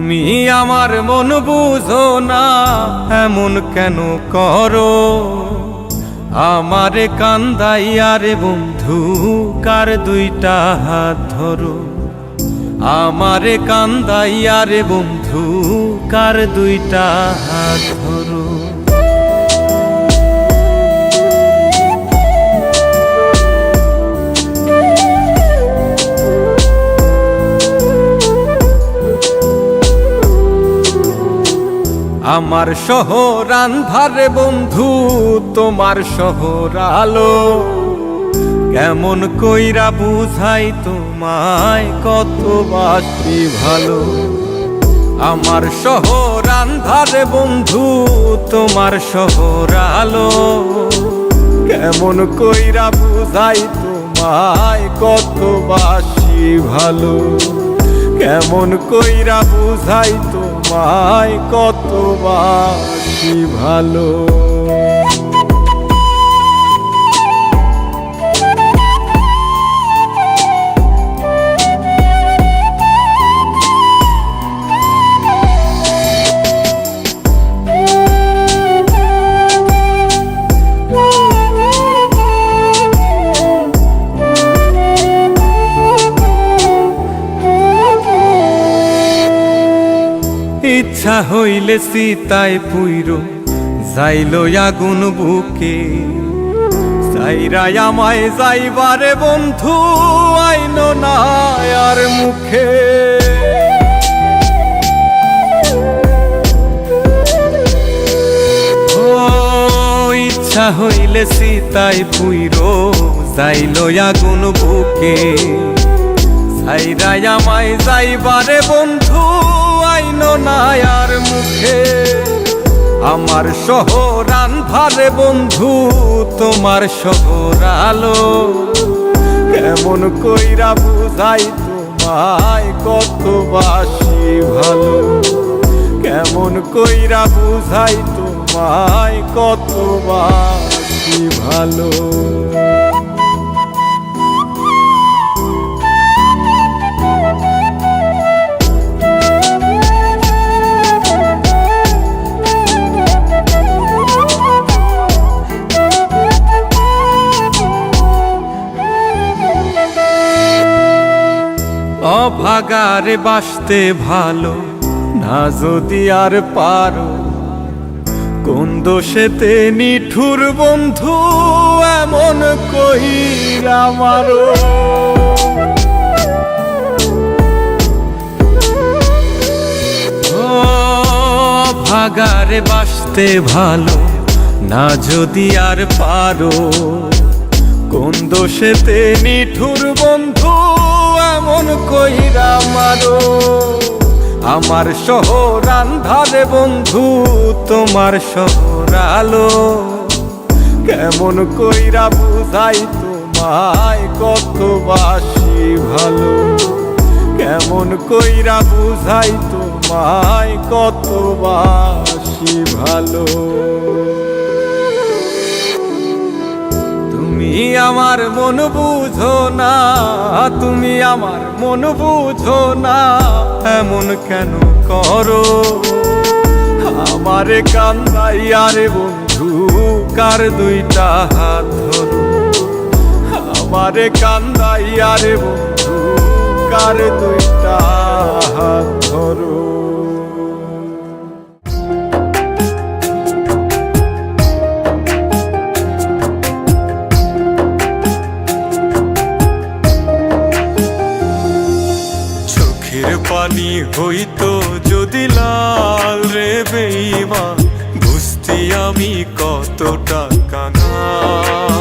তুমি আমার মন বুঝো না, এমন কেন করো? আমারে কান্দাইয়া রে বন্ধু, কার দুইটা হাত ধরো। আমারে কান্দাইয়া রে বন্ধু, কার দুইটা হাত ধরো। আমার শহর আন্ধারে বন্ধু, তোমার শহর আলো। কেমন কইরা বুঝাই তোমায়, কত বাসি ভালো। আমার শহর আন্ধারে বন্ধু, তোমার শহর আলো। কেমন কইরা বুঝাই তোমায়, কত বাসি ভালো। কেমন কইরা বুঝাই তোমায়, কত বাসি ভালো। ইচ্ছা হইলে সীতায় পুইরো যাইল আগুন বুকে। সাইরাই আমায় যাইবারে বন্ধু, আইন না আর মুখে। ও ইচ্ছা হইলে সীতায় পুইরো যাইল আগুন বুকে। সাইরাই আমায় যাইবারে বন্ধু, আইন না আর মুখে। আমার শহর আন্ধারে বন্ধু, তোমার শহর আলো। কেমন কইরা বুঝাই তোমায়, কত বাসি ভালো। কেমন কইরা বুঝাই তোমায়, কত বাসি ভালো। অভাগারে বাসতে ভালো না যদি আর পারো। কোন দোষেতে নিঠুর বন্ধু, এমন কইরা মারো। অভাগারে বাসতে ভালো না যদি আর পারো। কোন দোষেতে নিঠুর বন্ধু, এমন কইরা মারো। আমার শহর আন্ধারে বন্ধু, তোমার শহর আলো। কেমন কইরা বুঝাই তোমায়, কত বাসি ভালো। কেমন কইরা বুঝাই তোমায়, কত বাসি ভালো। তুমি আমার মন বুঝো না, তুমি আমার মন বুঝো না, এমন কেন করো? আমারে কান্দাইয়া রে বন্ধু, কার দুইটা হাত ধরো। আমারে কান্দাইয়া রে বন্ধু, কার দুইটা হাত ধরো। পানি হইতো যদি লাল রে বেঈমান, বুঝতি আমি কতটা কাঙাল।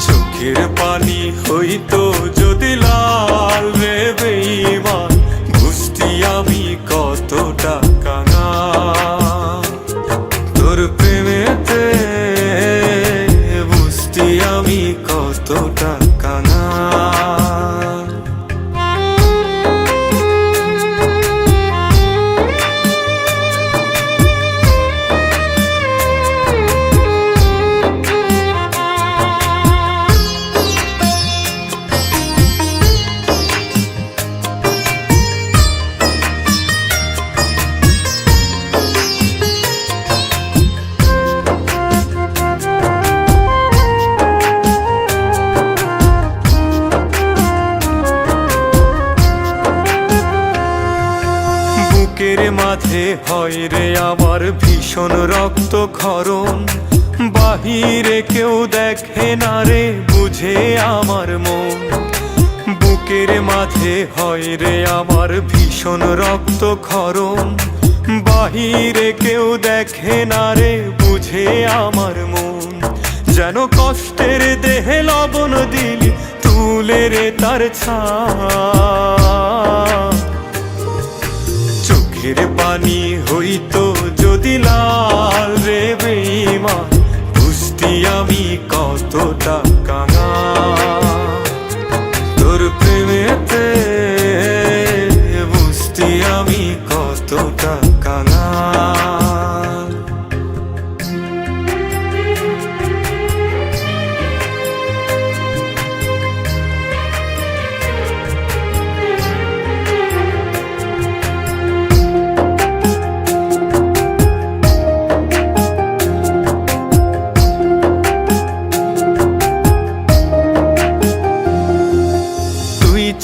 চোখের পানি হইতো যদি লাল রে বেঈমান, বুঝতি আমি কতটা কাঙাল। তোর প্রেমেতে বুঝতি আমি কতটা কাঙাল। মাঝে হয় রে আমার ভীষণ রক্তক্ষরণ, বাহিরে কেউ দেখে না রে বুঝে আমার মন। বুকের মাঝে হয় রে আমার ভীষণ রক্তক্ষরণ, বাহিরে কেউ দেখে না রে বুঝে আমার মন। যেন কষ্টের দেহে লবণ দিলি তুলে রে তার ছাপ, চোখের পানি হইতো যদি লাল রে বেঈমান, বুঝতি আমি কতটা কাঙাল তোর প্রেমেতে, বুঝতি আমি কতটা কাঙাল।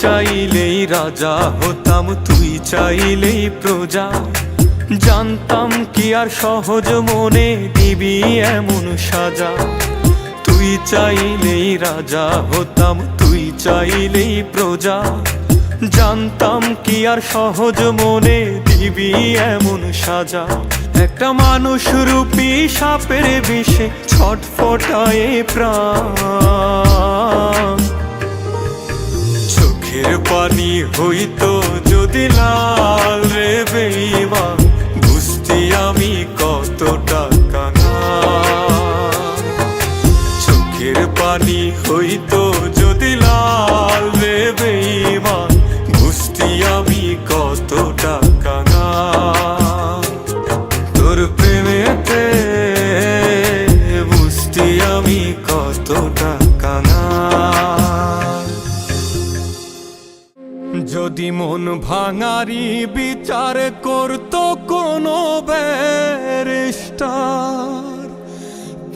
চাইলেই রাজা হতাম, তুই চাইলেই প্রজা, জানতাম কি আর সহজ মনে দিবি এমন সাজা। তুই চাইলেই রাজা হতাম, তুই চাইলেই প্রজা, জানতাম কি আর সহজ মনে দিবি এমন সাজা। একটা মানুষ রূপী সাপের বিষে ছটফটায়ে প্রাণ, চোখের পানি হইতো যদি লাল রে বেঈমান, বুঝতি আমি কতটা কাঙাল। চোখের পানি হইতো যদি লাল রে বেঈমান, বুঝতি আমি কতটা কাঙাল তোর প্রেমেতে, বুঝতি আমি কতটা কাঙাল। যদি মন ভাঙারি বিচার করতো কোনো ব্যারিস্টার,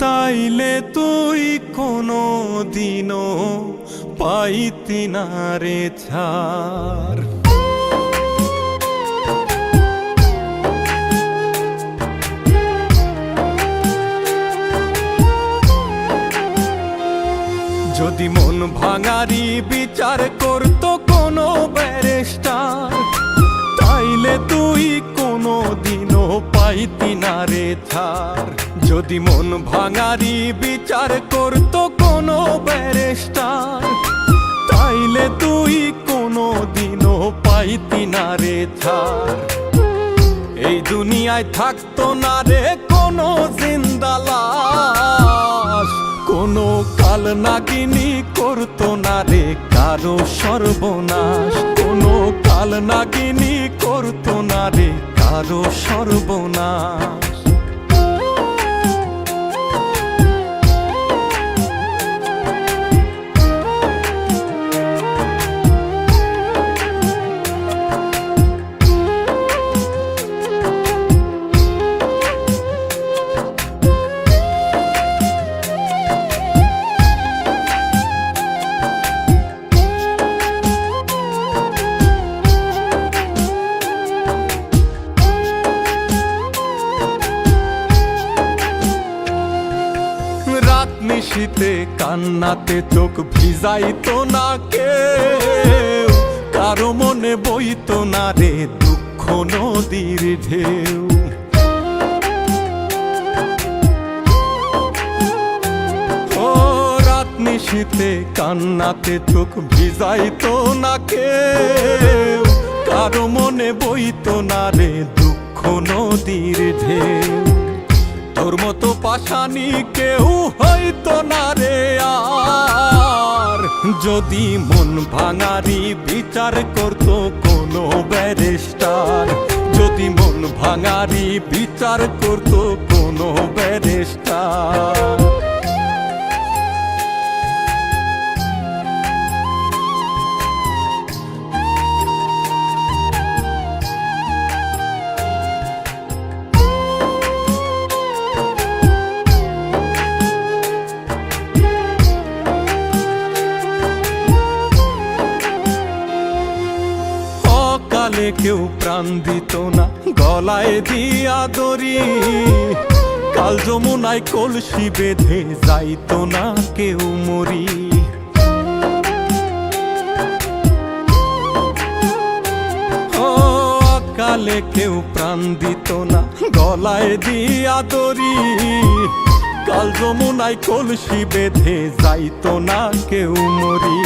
তাইলে তুই কোনো দিনও পাইতি না রে ছাড়। যদি মন ভাঙারি বিচার করতো কোনো ব্যারিস্টার, তাইলে তুই কোনো দিনও পাইতি না রে ছাড়। যদি মন ভাঙারি বিচার করতো কোনো ব্যারিস্টার, তাইলে তুই কোনো দিনও পাইতি না রে ছাড়। এই দুনিয়ায় থাকতো না রে কোনো জিন্দা লাশ, কোনো কাল নাগিনী করতো না রে কারো সর্বনাশ, কোনো কাল নাগিনী করতো না রে কারো সর্বনাশ। নিশীতে কান্নাতে চোখ ভিজাইতো না কেউ, কারো মনে বইতো না রে দুঃখ নদীর ঢেউ। ও রাত নিশীতে কান্নাতে চোখ ভিজাইতো না কেউ, কারো মনে বইতো না রে দুঃখ নদীর ঢেউ। তোর মতো পাশানি কেউ হইতো না রে আর, যদি মন ভাঙারি বিচার করতো কোনো ব্যারিস্টার। যদি মন ভাঙারি বিচার করতো কোনো ব্যারিস্টার। অকালে কেউ প্রাণ দিত না গলায় দিয়া দড়ি, কাল যমুনায় কলসি বেঁধে যাইতো না কেউ মরি। অকালে কেউ প্রাণ দিত না গলায় দিয়া দড়ি, কাল যমুনায় কলসি বেঁধে যাইতো না কেউ মরি।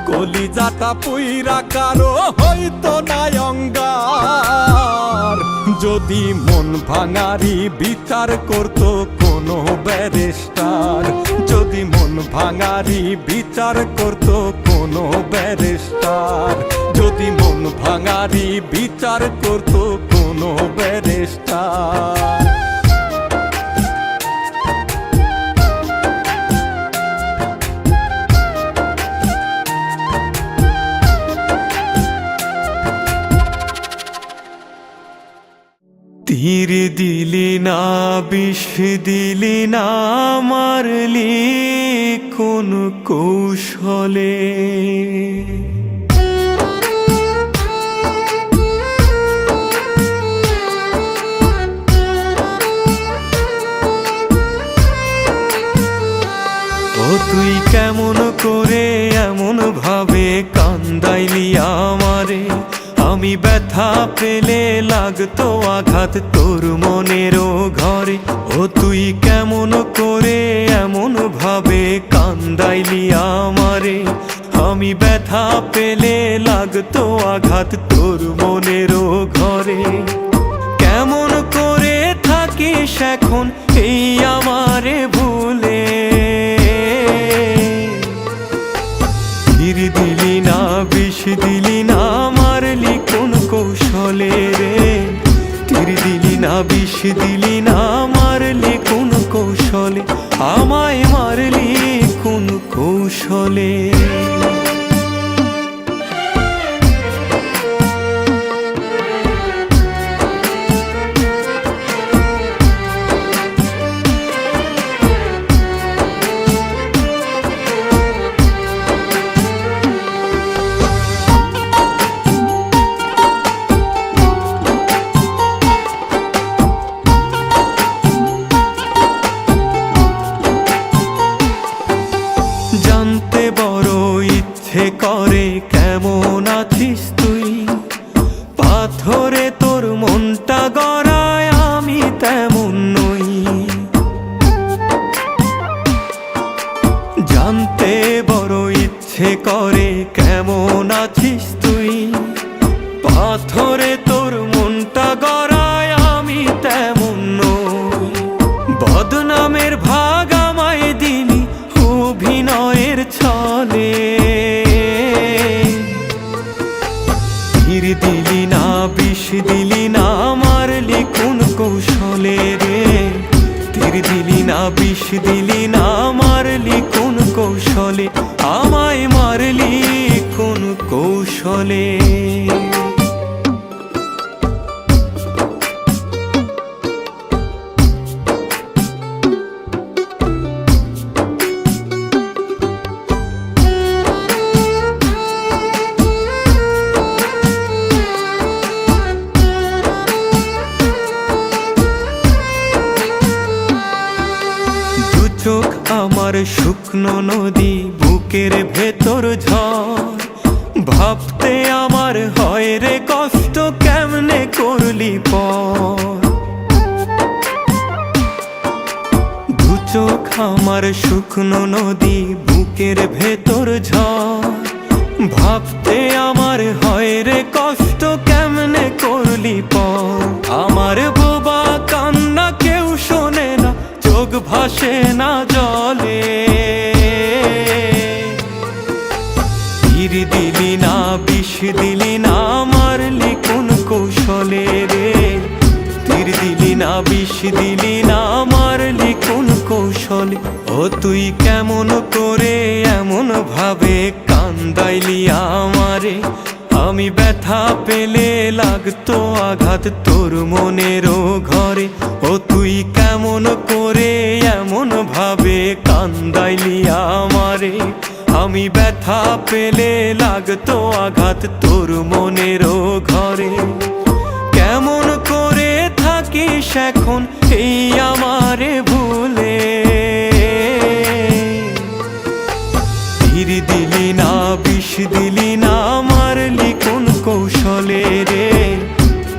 কলিজাটা পুইরা কারো হইতো না অঙ্গার, যদি মন ভাঙারি বিচার করত কোনো ব্যারিস্টার, যদি মন ভাঙারি বিচার করত কোনো ব্যারিস্টার, যদি মন ভাঙারি বিচার করত কোনো ব্যারিস্টার। তীর দিলি না বিষ দিলি না মারলি কোন কৌশলে, ও তুই কেমন করে এমন ভাবে কান্দাইলি আমারে, আমি ব্যথা পেলে লাগতো আঘাত তোর মনেরও ঘরে। ও তুই কেমন করে এমন ভাবে কান্দাইলি আমারে, আমি ব্যথা পেলে লাগতো আঘাত তোর মনেরও ঘরে। কেমন করে থাকিস এখন এই আমারে ভুলে, তীর দিলি না বিষ দিলি না মারলি কোন কৌশলে রে, তীর দিলি না বিষ দিলি না মারলি কোন কৌশলে, আমায় মারলি কোন কৌশলে। জানতে বড় ইচ্ছে করে কেমন আছিস তুই, পাথরে তোর মনটা গড়ায় আমি তেমন নই। জানতে বড় ইচ্ছে করে কেমন আছিস তুই, পাথরে তোর মনটা গড়ায় আমি তেমন নই। বদনামের ভাগ আমায় দিলি অভিনয়ের ছলে, তীর দিলি না বিষ দিলি না মারলি কোন কৌশলে রে, তীর দিলি না বিষ দিলি না মারলি কোন কৌশলে, আমায় মারলি কোন কৌশলে। চোখ আমার শুকনো নদী বুকের ভেতর ঝড়, ভাবতে আমার হয় রে কষ্ট কেমনে করলি পর। দু চোখ আমার শুকনো নদী বুকের ভেতর ঝড়, ভাবতে আমার হয় রে কষ্ট কেমনে করলি পর। আমার বোবা কান্না কেউ শোনে না, চোখ ভাসে না জলে, তীর দিলি না বিষ দিলি না মারলি কোন কৌশলে রে, তীর দিলি না বিষ দিলি না মারলি কোন কৌশলে। ও তুই কেমন করে এমন ভাবে কান্দাইলি আমারে, আমি ব্যথা পেলে লাগতো আঘাত তোর মনেরও ঘরে। ও তুই কেমন করে এমন ভাবে কান্দাইলি আমারে, আমি ব্যথা পেলে লাগতো আঘাত তোর মনেরও এখন এই আমারে ভুলে। তীর দিলি না বিষ দিলি না মারলি কোন কৌশলে রে।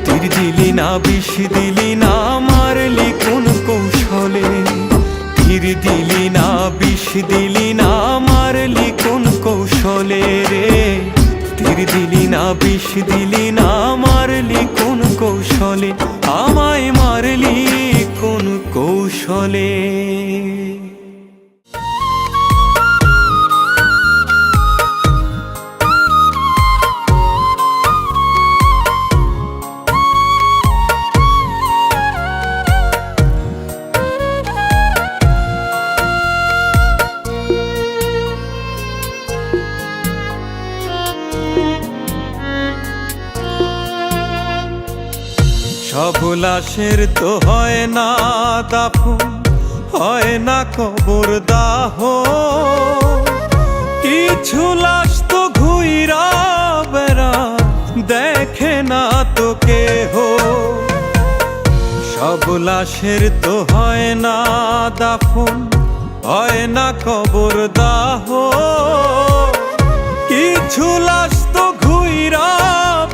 তীর দিলি না বিষ দিলি না মারলি কোন কৌশলে। তীর দিলি না বিষ দিলি না মারলি কোন কৌশলে রে। তীর দিলি না বিষ দিলি না মারলি কোন কৌশলে। আমায় মারলি কোন কৌশলে। সব লাশের তো হয় না দাফন, হয় না কবর দাহ। কিছু লাশ তো ঘুইরা বেড়া দেখে না তো কেহ। সব লাশের তো হয় না দাফন, হয় না কবর দাহ। কিছু লাশ তো ঘুইরা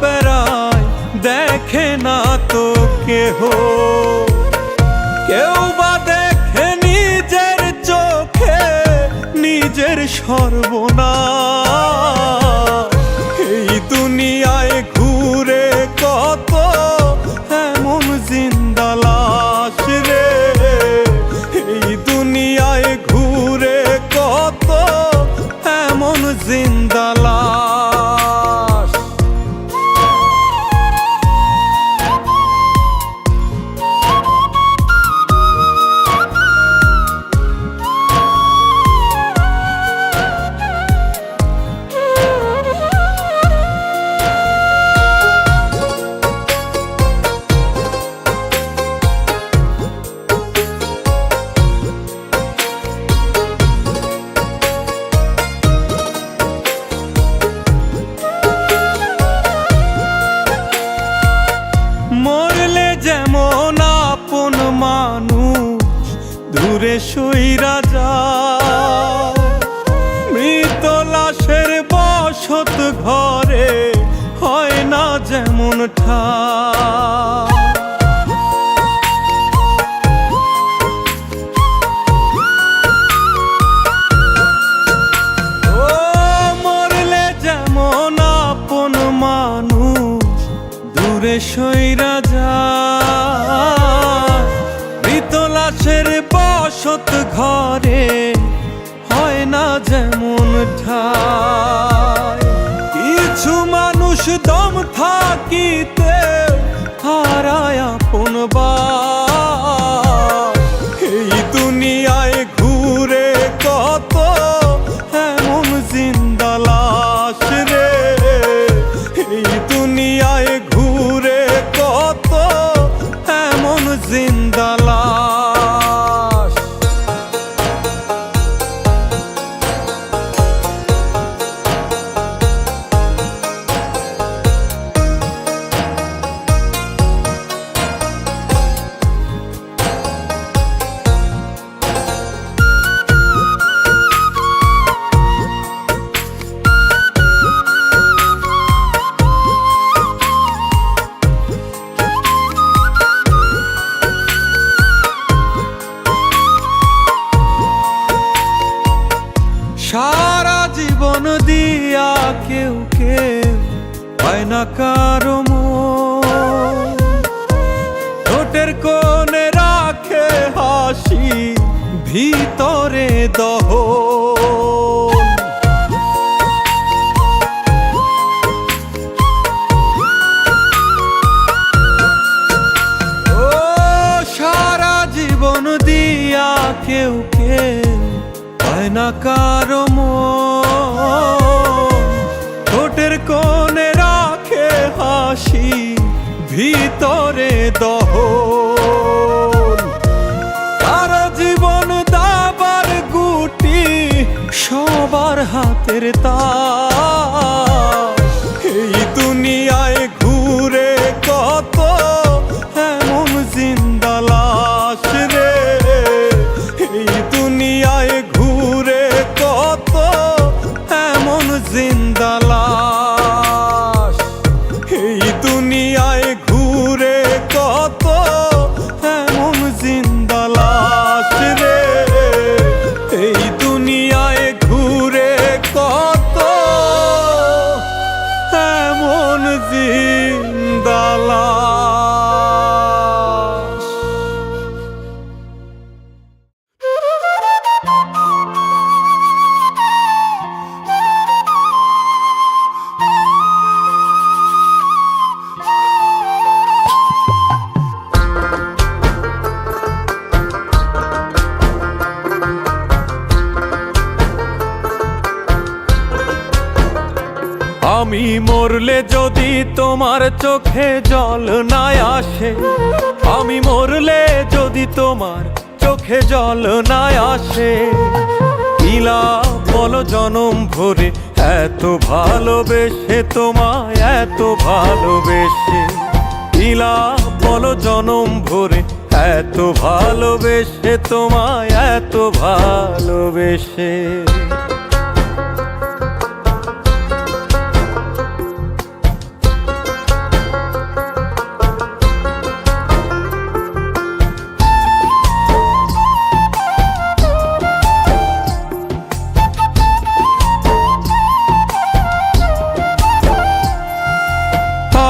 বেড়ায় দেখে না তো কেহ। কেউ বা দেখে নিজের চোখে নিজের সর্বনাশ। এই দুনিয়ায় ঘুরে কত এমন জিন্দা লাশ রে। এই দুনিয়ায় ঘুরে কত এমন জিন্দা লাশ। মরলে যেমন আপন মানুষ দূরে সইরা যায়, মৃত লাশের বসত ঘরে হয় না যেমন ঠাঁই। ও মরলে যেমন আপন মানুষ দূরে সইরা যায়, মৃত লাশের বসত ঘরে হয় না যেমন ঠাই। কিছু মানুষ দম থাকিতে হারায় আপন বাস। এই দুনিয়ায় ঘুরে কত এমন জিন্দা লাশ রে। এই দুনিয়ায় ঘুরে কত এমন জিন্দা লাশ। সারা জীবন দিয়া কেউ কেউ পায় না কারো মন। ঠোঁটের কোণে রাখে হাসি ভিতরে দহন। ও সারা জীবন দিয়া কেউ কেউ পায় না কারো মন। ঠোঁটের কোণে রাখে হাসি ভিতরে দহন। কারো জীবন দাবার গুটি সবার হাতের তাস। এই দুনিয়ায় ঘুরে কত এমন জিন্দা দুনিয়ায় ঘুরে কত এমন জিন্দা লাশ রে, এই দুনিয়ায় ঘুরে কত এমন জিন্দা লাশ। আমি মরলে যদি তোমার চোখে জল না আসে, আমি মরলে যদি তোমার চোখে জল না আসে, ইলা বলো জনম ভরে এত ভালোবেসে তোমায়, এত ভালোবেসে, ইলা বলো জনম ভরে এত ভালোবেসে তোমায়, এত ভালোবেসে।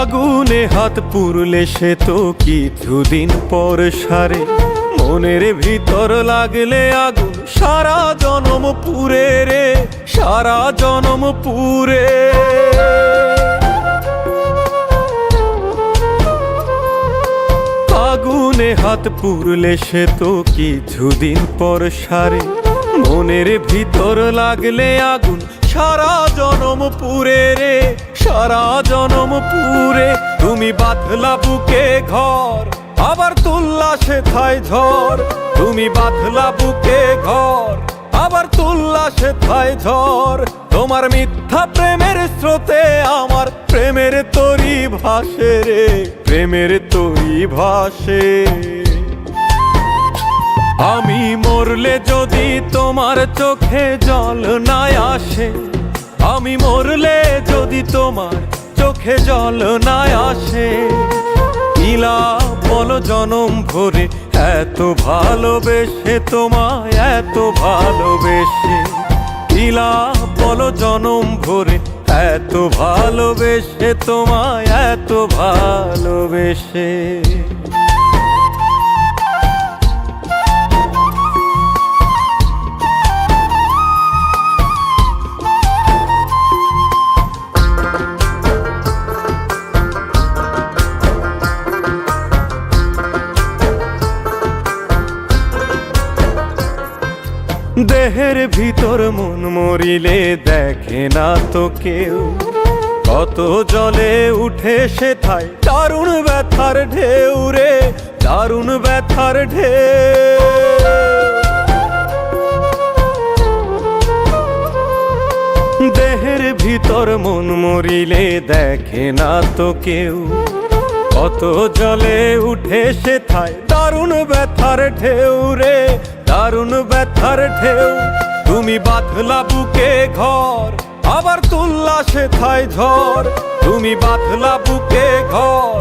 আগুনে হাত পুরলে সে তো কিছুদিন পর সারে, মনের ভিতর লাগলে আগুন সারা জনম পুরে রে, সারা জনম পুরে। আগুনে হাত পুরলে সে তো কিছুদিন পর সারে, মনের ভিতর লাগলে আগুন সারা জনম পুরে রে, সারা জনম পুরে। তুমি বাঁধলা বুকে ঘর, আবার তুললা সেথায় ঝড়, তুমি বাঁধলা বুকে ঘর, আবার তুললা সেথায় ঝড়। তোমার মিথ্যা প্রেমের স্রোতে আমার প্রেমের তরি ভাসে রে, প্রেমের তরি ভাসে। আমি মরলে যদি তোমার চোখে জল না আসে, আমি মরলে যদি তোমার চোখে জল না আসে, ইলা বলো জনম ভরে এত ভালোবেসে তোমায়, এত ভালোবেসে, ইলা বলো জনম ভরে এত ভালোবেসে তোমায়, এত ভালোবেসে। দেহের ভিতর মন মরিলে দেখে না তো কেউ, কত জলে উঠে সেথায় দারুণ ব্যথার ঢেউ রে, দারুণ ব্যথার ঢেউ। দেহের ভিতর মন মরিলে দেখে না তো কেউ, কত জলে উঠে সেথায় দারুণ ব্যথার ঢেউ রে, দারুণ ব্যথার ঢেউ। তুমি বাঁধলা বুকে ঘর, আবার তুললা সেথায় ঝড়, তুমি বাঁধলা বুকে ঘর,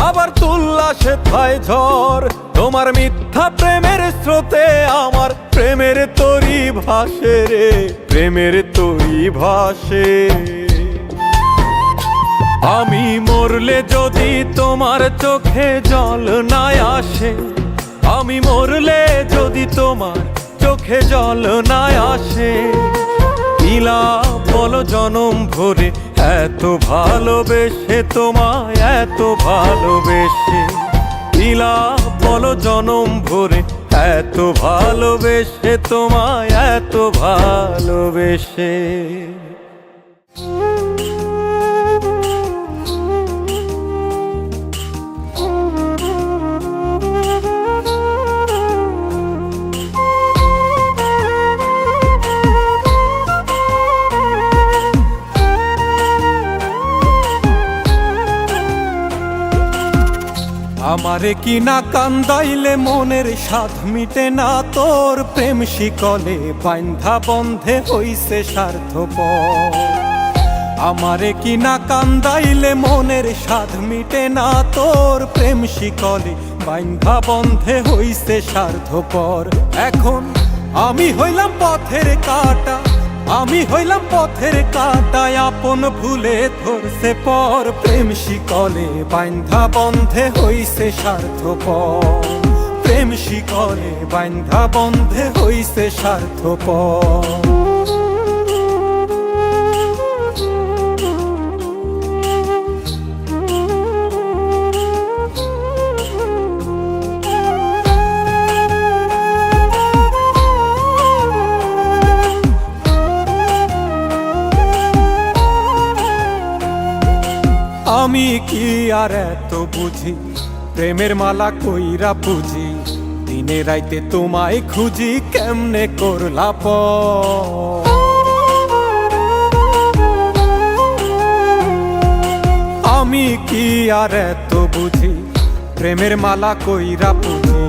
আবার তুললা সেথায় ঝড়। তোমার মিথ্যা প্রেমের স্রোতে আমার প্রেমের তরি ভাসে রে, প্রেমের তরি ভাসে। আমি মরলে যদি তোমার চোখে জল না আসে, আমি মরলে যদি তোমার চোখে জল না আসে, ইলা বলো জনম ভরে এত ভালোবেসে তোমায়, এত ভালোবেসে, ইলা বলো জনম ভরে এত ভালোবেসে তোমায়, এত ভালোবেসে। আমারে কি না কান্দাইলে মনের স্বাদ মিটে না, তোর প্রেম শিকলে বান্ধা বন্ধে হইছে স্বার্থপর। আমারে কি না কান্দাইলে মনের স্বাদ মিটে না তোর প্রেম শিকলে বাইন্ধা বন্ধে হইছে স্বার্থপর। এখন আমি হইলাম পথের কাঁটা, আমি হইলাম পথের কাঁটায় আপন ভুলে ধরছে পর। প্রেম শিকলে বাইন্ধা বন্ধে হইছে স্বার্থপর, প্রেম শিকলে বাইন্ধা বন্ধে হইছে স্বার্থপর। আমি কি আর এত বুঝি, প্রেমের মালা কইরা পুজি, দিনে রাইতে তোমায় খুঁজি, কেমনে করলা পর। আমি কি আর এত বুঝি, প্রেমের মালা কইরা পুজি,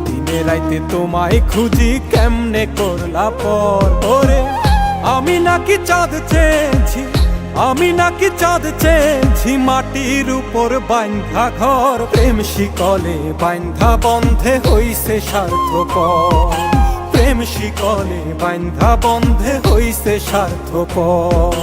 দিনে রাইতে তোমায় খুঁজি, কেমনে করলা পর। ওরে আমি নাকি চাঁদ চেয়েছি, আমি নাকি চাঁদ চেয়েছি, মাটির উপর বাইন্ধা ঘর। প্রেম শিকলে বাইন্ধা বন্ধে হইছে স্বার্থপর, প্রেম শিকলে বাইন্ধা বন্ধে হইছে স্বার্থপর।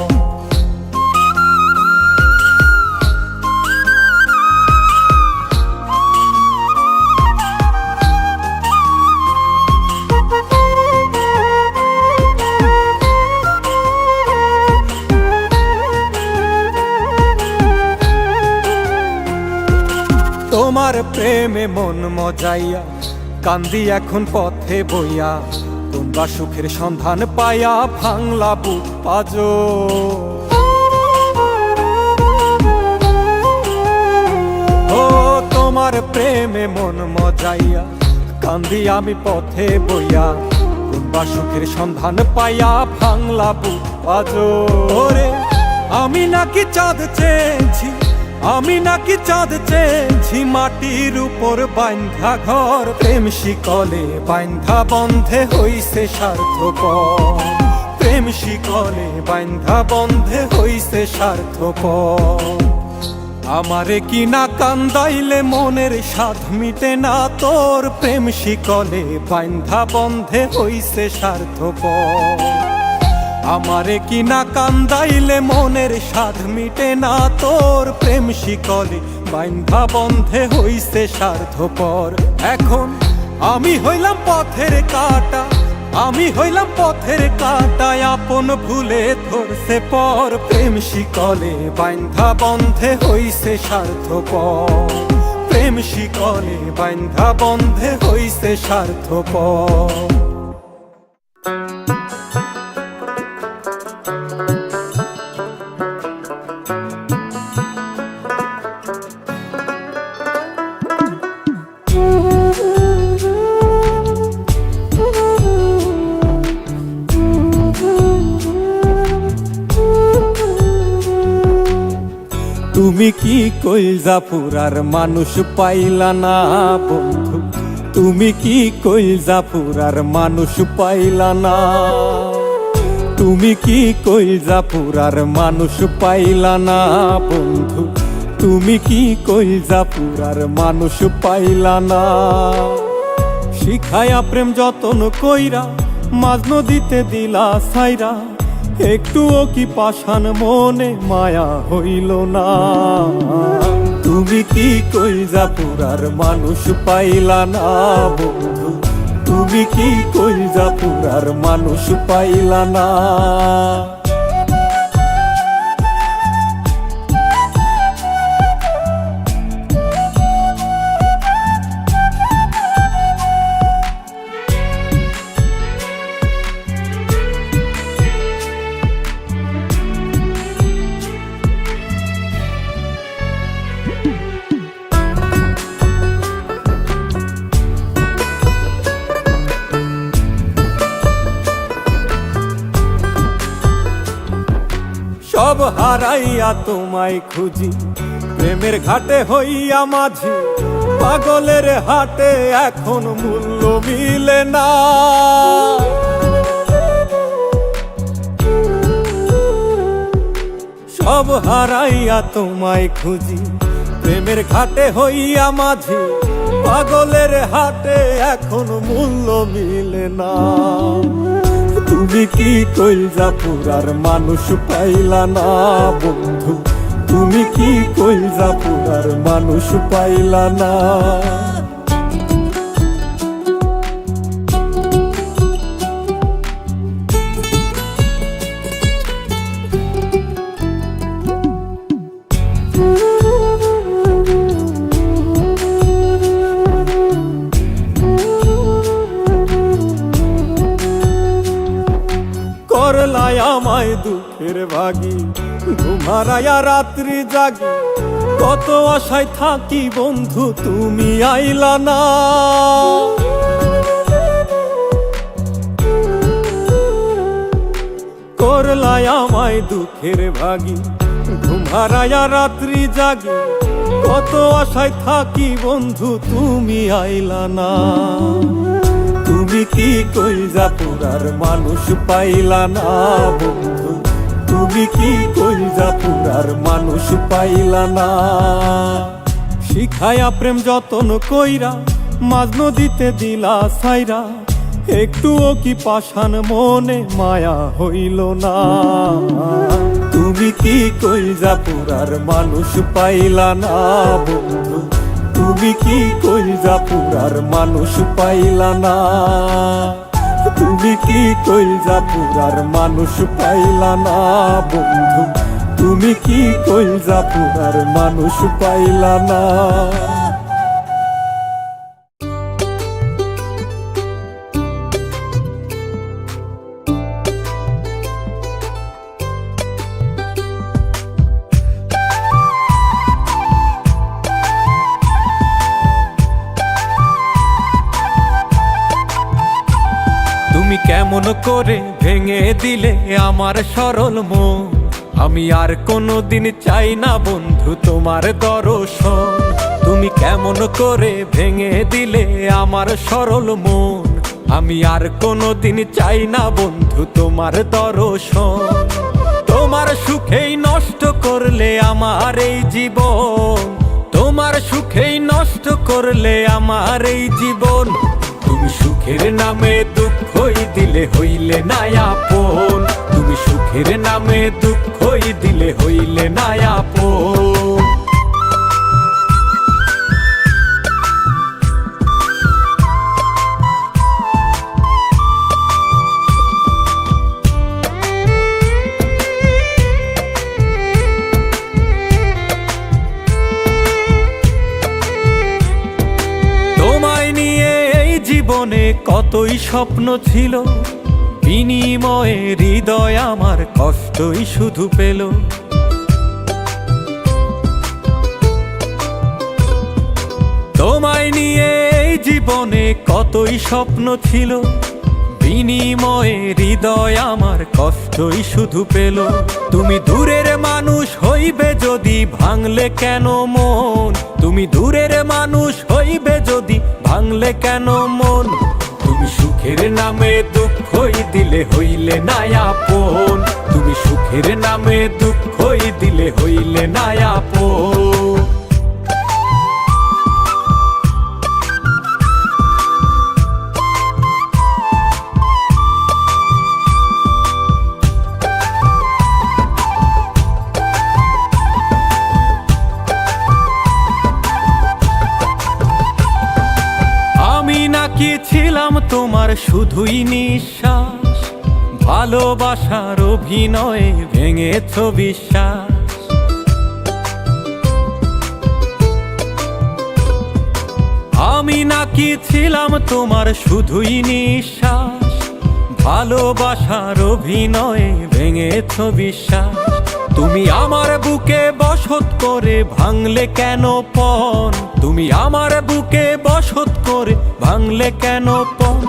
তোমার প্রেমে মন মজাইয়া কান্দি এখন পথে বইয়া, তোমরা সুখের সন্ধান পাইয়া ভাঙলা বুক পাজো। ও তোমার প্রেমে মন মজাইয়া কান্দি আমি পথে বইয়া, তোমরা সুখের সন্ধান পাইয়া ভাঙলা বুক পাজো। ওরে আমি নাকি চাঁদ চেয়েছি, আমি নাকি চাঁদ চেয়েছি, মাটির উপর বাইন্ধা ঘর। প্রেম শিকলে বাইন্ধা বন্ধে হইছে স্বার্থপর, প্রেম শিকলে বাইন্ধা বন্ধে হইছে স্বার্থপর। আমারে কি না কান্দাইলে মনের স্বাদ মিটে না তোর, প্রেম শিকলে বাইন্ধা বন্ধে হইছে স্বার্থপর। আমারে কি না কান্দাইলে মনের স্বাদ মিটে না তোর, প্রেম শিকলে বাইন্ধা বন্ধে হইছে স্বার্থপর। এখন আমি হইলাম পথের কাঁটা, আমি হইলাম পথের কাঁটায় আপন ভুলে ধরছে পর। প্রেম শিকলে বাইন্ধা বন্ধে হইছে স্বার্থপর, প্রেম শিকলে বাইন্ধা বন্ধে হইছে স্বার্থপর। তুমি কি কইলজা পুরার মানুষ পাইলা না বন্ধু, তুমি কি কইলজা পুরার মানুষ পাইলা না, তুমি কি কইলজা পুরার মানুষ পাইলা না বন্ধু, তুমি কি কইলজা পুরার মানুষ পাইলা না। শিখায়া প্রেম যতন কইরা মাঝ নদীতে দিলা ছাইরা, একটুও কি পাষাণ মনে মায়া হইল না। তুমি কি কইলজা পুরার মানুষ পাইলা না বন্ধু, তুমি কি কইলজা পুরার মানুষ পাইলা না। সব হারাইয়া তোমায় খুঁজি, প্রেমের ঘাটে হইয়া মাঝি, পাগলের হাটে এখন মূল্য মিলে না। সব হারাইয়া তোমায় খুঁজি, প্রেমের ঘাটে হইয়া মাঝি, পাগলের হাটে এখন মূল্য মিলে না। তুমি কি কইলা পুরার মানুষ পাইলা না বন্ধু, তুমি কি কইলা পুরার মানুষ পাইলা না। করলাই আমায় দুঃখের ভাগী, ঘুমারায়া রাত্রি জাগি, কত আশায় থাকি বন্ধু তুমি আইলা না। করলাই আমায় দুঃখের ভাগী, ঘুমারায়া রাত্রি জাগি, কত আশায় থাকি বন্ধু তুমি আইলা না। তুমি কি কইলা পুরার মানুষ পাইলা না বন্ধু, তুমি কি কইলা পুরার মানুষ পাইলা না। শিখায়া প্রেম যতন কইরা মাঝ নদীতে দিলা ছাইরা, একটুও কি পাষাণ মনে মায়া হইল না। তুমি কি কইলা পুরার মানুষ পাইলা না বন্ধু, তুমি কি কইলা পুরার মানুষ পাইলা না। তুমি কি কইলা পুরার মানুষ পাইলা না বন্ধু, তুমি কি কইলা পুরার মানুষ পাইলা না। তুমি কেমন করে ভেঙে দিলে আমার সরল মন, আমি আর কোনোদিন চাই না বন্ধু তোমার দর্শন। তুমি কেমন করে ভেঙে দিলে আমার সরল মন, আমি আর কোনোদিন চাই না বন্ধু তোমার দর্শন। তোমার সুখেই নষ্ট করলে আমার এই জীবন, তোমার সুখেই নষ্ট করলে আমার এই জীবন। তুমি সুখের নামে দুঃখই দিলে হইলে না আপন, তুমি সুখের নামে দুঃখই দিলে হইলে না আপন। তোমায় নিয়ে এই জীবনে কতই স্বপ্ন ছিল, বিনিময়ে হৃদয় আমার কষ্টই শুধু পেল। তোমায় নিয়ে এই জীবনে কতই স্বপ্ন ছিল, বিনিময়ে হৃদয় আমার কষ্টই শুধু পেল। তুমি দূরের মানুষ হইবে যদি ভাঙলে কেন মন, তুমি দূরের মানুষ হইবে যদি ভাঙলে কেন মন। তুমি সুখের নামে দুঃখই দিলে হইলে না আপন, তুমি সুখের নামে দুঃখই দিলে হইলে না আপন। আমি নাকি ছিলাম তোমার শুধুই নিঃশ্বাস, ভালোবাসার অভিনয়ে ভেঙেছ বিশ্বাস। আমি নাকি ছিলাম তোমার শুধুই নিঃশ্বাস, ভালোবাসার অভিনয়ে ভেঙেছ বিশ্বাস। তুমি আমার বুকে বসত করে ভাঙলে কেন পণ, তুমি আমার বুকে বসত করে ভাঙলে কেন পণ।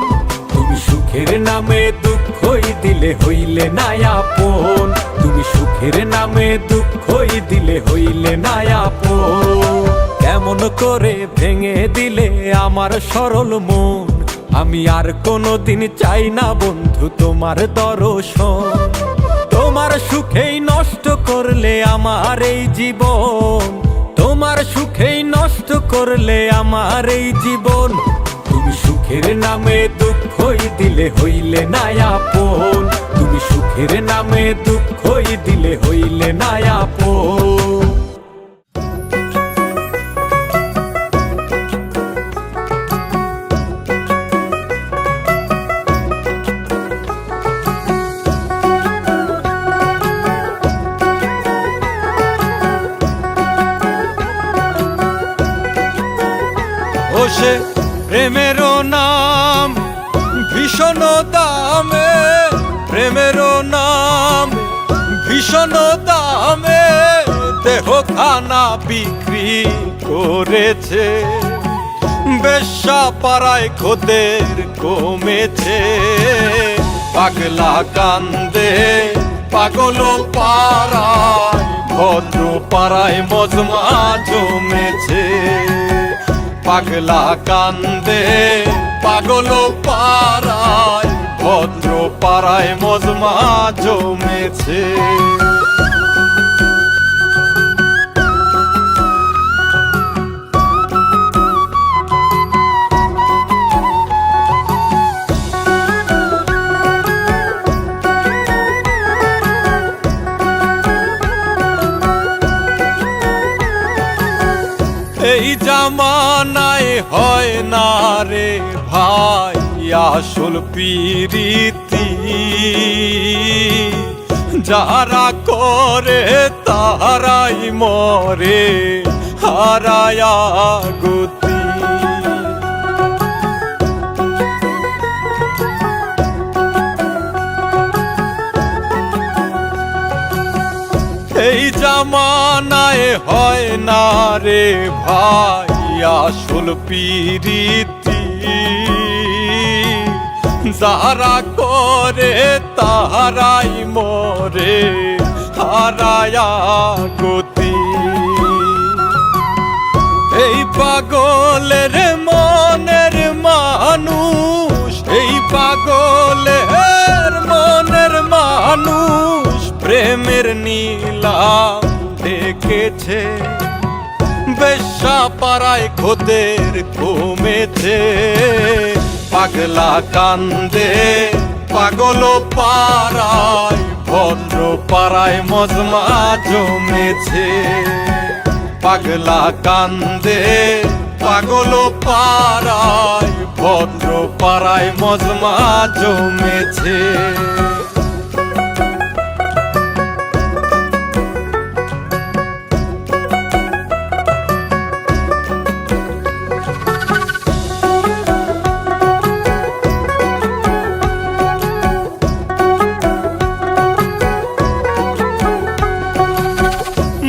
তুমি সুখের নামে দুঃখই দিলে হইলে না আপন, তুমি সুখের নামে দুঃখই দিলে হইলে না আপন। কেমন করে ভেঙে দিলে আমার সরল মন, আমি আর কোনোদিন চাই না বন্ধু তোমার দর্শন। তোমার তোমার সুখেই নষ্ট করলে আমার এই জীবন, তোমার সুখেই নষ্ট করলে আমার এই জীবন। তুমি সুখের নামে দুঃখই দিলে হইলে না আপন, তুমি সুখের নামে দুঃখই দিলে হইলে না আপন। সে প্রেমের নাম ভীষণ দামে, প্রেমের নাম ভীষণ দামে দেহ খানা বিক্রি করেছে। বেশ্যা পাড়ায় খোদের কমেছে, পাগলা কান্দে পাগল পাড়ায়, ভদ্র পাড়ায় মজমা জমেছে। পাগলা কান্দে পাগল পাড়ায়, ভদ্র পাড়ায় মজমা জমেছে। এই জামানায় হয় না রে ভাই আসল প্রীতি, যারা করে তারাই মরে হারায়া গতি। এই জামানায় হয় না রে ভাই আসল প্রীতি, যারা করে তাহারাই মরে হারায়া গতি। এই পাগলের মনের মানুষ, এই পাগলের মনের মানুষ প্রেমের নীলাম দেখেছে। বেশ্যা পাড়ায় খোদের কমেছে, পাগলা কান্দে পাগল পাড়ায়, ভদ্র পাড়ায় মজমা জমেছে। পাগলা কান্দে পাগল পাড়ায়, ভদ্র পাড়ায় মজমা জমেছে।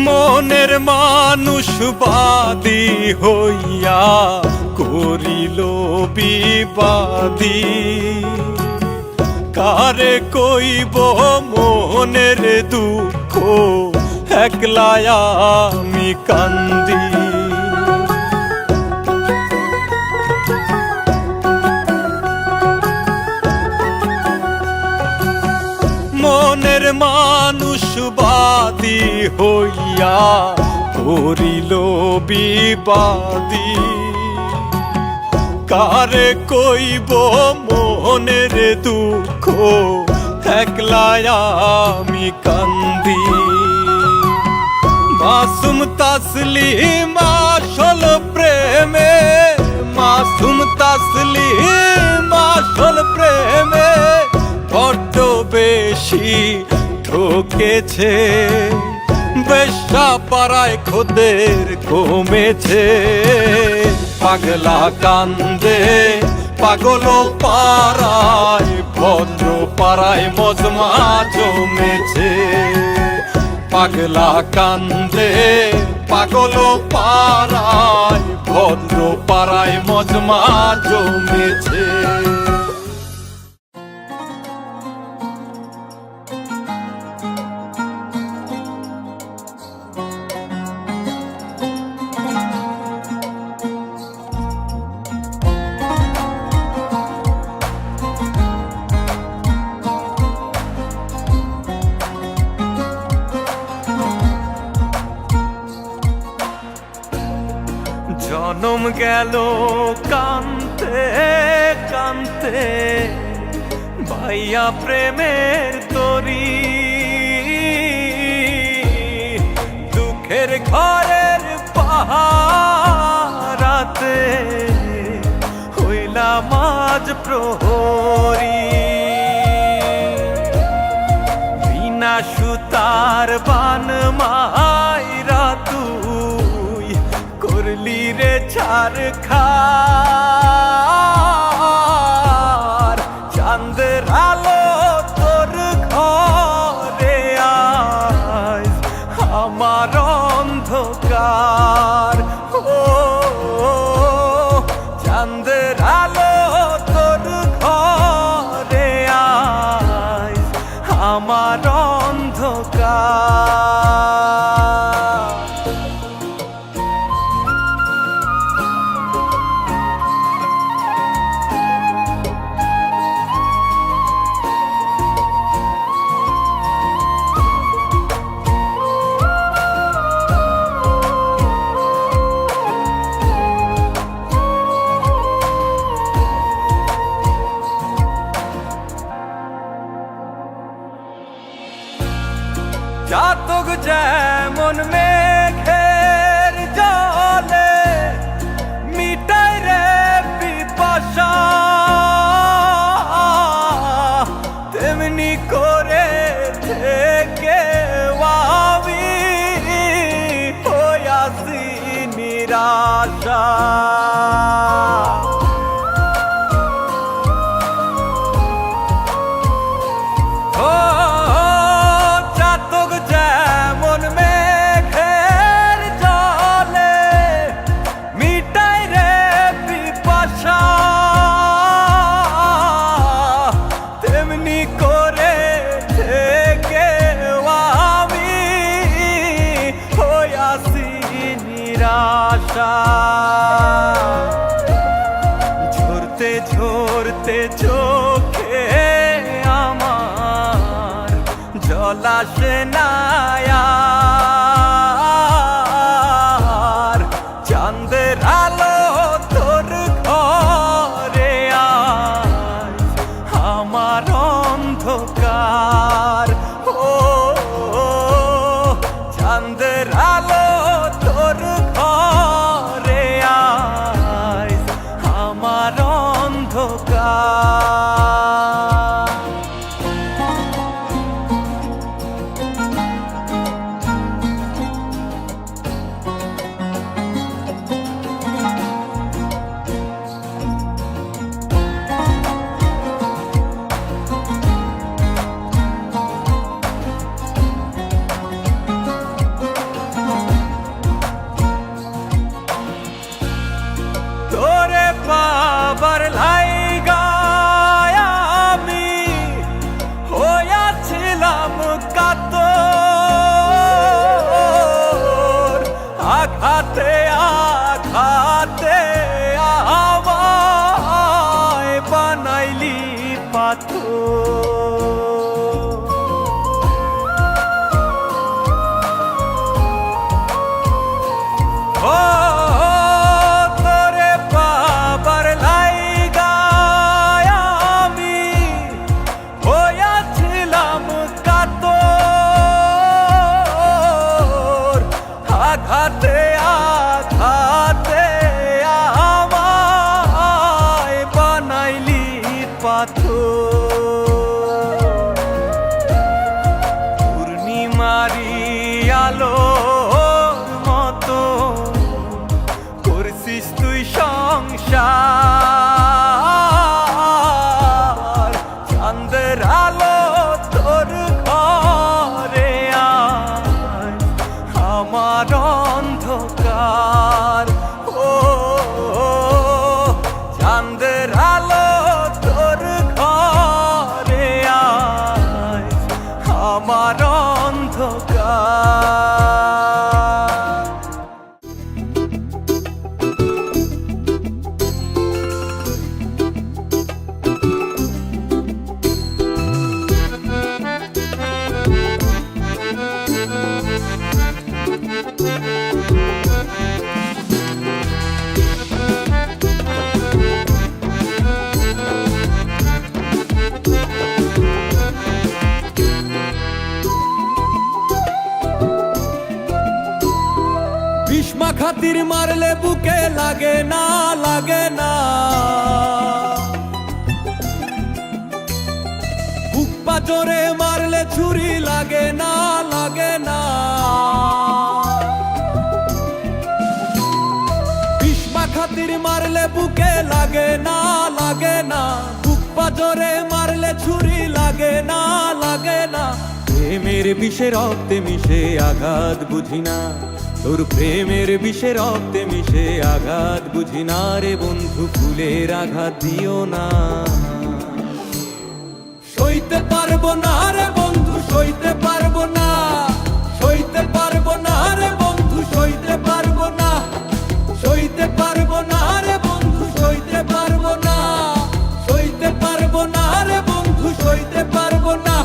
মনের মানুষ বাদী হইয়া করিল বিবাদী, কারে কইব মনের দুঃখ একলা আমি কান্দি। মনের মানুষ বাদী হইয়া করিল বিবাদী, কারে কইব মনের দুঃখ একলা আমি কান্দি। মাসুম তাসলিম আসল প্রেমে, মাসুম তাসলিম আসল প্রেমে বড্ড বেশি ঠকেছে। বেশ্যা পাড়ায় খোদের কমেছে, পাগলা কান্দে পাগল পাড়ায়, ভদ্র পাড়ায় মজমা জমেছে। পাগলা কান্দে পাগল পাড়ায়, ভদ্র পাড়ায় মজমা জমেছে। জনম গেল কান্তে কান্তে ভাইয়া প্রেমের তরি, দুঃখের ঘরের পাহারাতে হইলাম আজ প্রহরী। বিনা সুতার বান মাইরা তুই করলি রে ছারখার, চাঁদের আলো তোর ঘরে আজ আমার অন্ধকার। ও চাঁদের আলো তোর ঘরে আজ আমার অন্ধকার। জাতক যেমন মেঘের জলে মিটাই রে পিপাসা, তেমনি করে থেকে আমি হইয়াছি নিরাশা। ঝরতে ঝরতে চোখে আমার জল আসে না আর, চাঁদের আলো তোর ঘরে আজ আমার অন্ধকার। ও চাঁদের আলো তোর ঘরে আজ আমার অন্ধকার। তোরে পাবার লাইগায় আমি হইয়াছিলাম কাতর, আঘাতে আঘাতে আমায় বানাইলি পাথর। আঘাতে আঘাতে আমায় বানাইলি পাথর। পূর্ণিমারি আলোর মতো করছিস তুই সংসার, চাঁদের আলো তোর ঘরে আজ আমার অন্ধকার। ও চাঁদের আলো তোর ঘরে আজ আমার অন্ধকার। খাতির মারলে বুকে লাগে না, লাগে না। বুক পাজরে মারলে ছুরি লাগে না, লাগে না। বিষ্মা খাতির মারলে বুকে লাগে না, লাগে না। বুক পাজরে মারলে ছুরি লাগে না, লাগে না। প্রেমের বিষে রক্তে মিশে আঘাত বুঝি না, তোর প্রেমের বিষে রক্তে মিশে আঘাত বুঝি না রে বন্ধু, ফুলের আঘাত দিও না। সইতে পারবো না রে বন্ধু, সইতে পারবো না, সইতে পারবো না রে বন্ধু, সইতে পারবো না, সইতে পারবো না রে বন্ধু, সইতে পারবো না, সইতে পারবো না রে বন্ধু, সইতে পারবো না।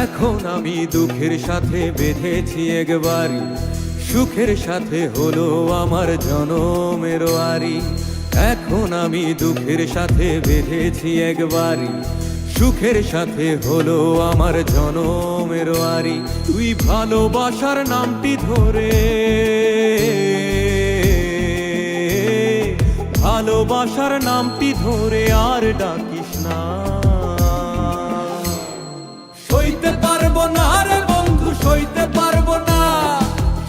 এখন আমি দুঃখের সাথে বেঁধেছি একবারই, সুখের সাথে হলো আমার জনমের আরি। এখন আমি দুঃখের সাথে বেঁধেছি একবারই, সুখের সাথে হলো আমার জনমের আরি। তুই ভালোবাসার নামটি ধরে, ভালোবাসার নামটি ধরে আর ডাকিস না। সইতে পারবো না রে বন্ধু, সইতে পারবো না,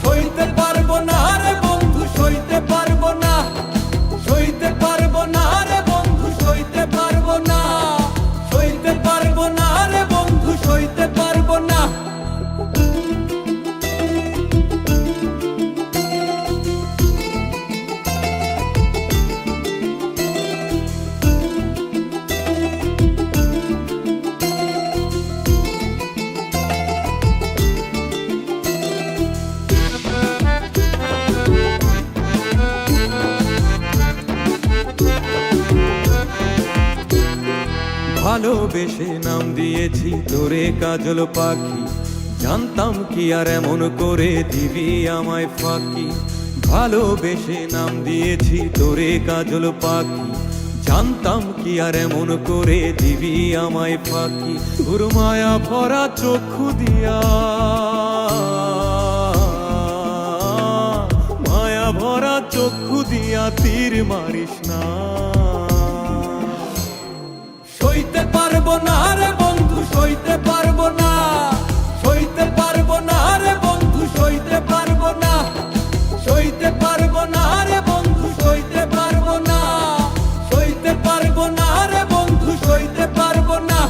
সইতে পারবো না রে বন্ধু, সইতে পারবো না, সইতে পারবো না রে বন্ধু, সইতে পারবো না, সইতে পারবো না রে বন্ধু, সইতে পারবো না। ভালোবেসে নাম দিয়েছি তোরে কাজল পাখি, জানতাম কি আর এমন করে দিবি আমায় ফাঁকি। ভালোবেসে নাম দিয়েছি তোরে কাজল পাখি, জানতাম কি আর এমন করে দিবি আমায় ফাঁকি। তোর মায়া ভরা চক্ষু দিয়া, মায়া ভরা চক্ষু দিয়া তীর মারিস না। সইতে পারবো না রে বন্ধু, সইতে পারবো না, সইতে পারবো না রে বন্ধু, সইতে পারবো না, সইতে পারবো না রে বন্ধু, সইতে পারবো না, সইতে পারবো না রে বন্ধু, সইতে পারবো না।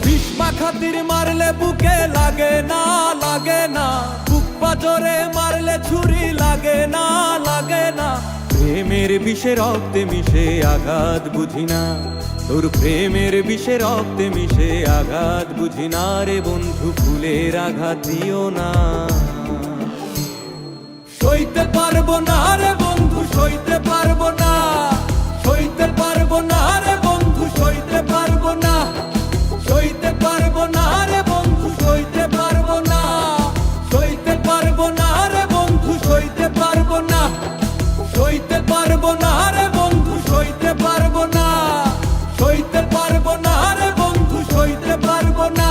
বিষ্মা খাতির মারলে বুকে লাগে না, লাগে না। বুক পাজরে মারলে ছুরি লাগে না, লাগে না। প্রেমের বিষে রক্তে মিশে আঘাত বুঝি না, তোর প্রেমের বিষে রক্তে মিশে আঘাত বুঝি না রে বন্ধু, ফুলের আঘাত দিও না। সইতে পারবো না রে বন্ধু, সইতে পারবো না, সইতে পারবো না রে বন্ধু, সইতে পারবো না, সইতে পারবো না রে বন্ধু, সইতে পারবো না, সইতে পারবো না রে বন্ধু, সইতে পারবো না, সইতে পারবো না রে বন্ধু, সইতে পারবো না, সইতে পারবো না রে বন্ধু, সইতে পারবো না,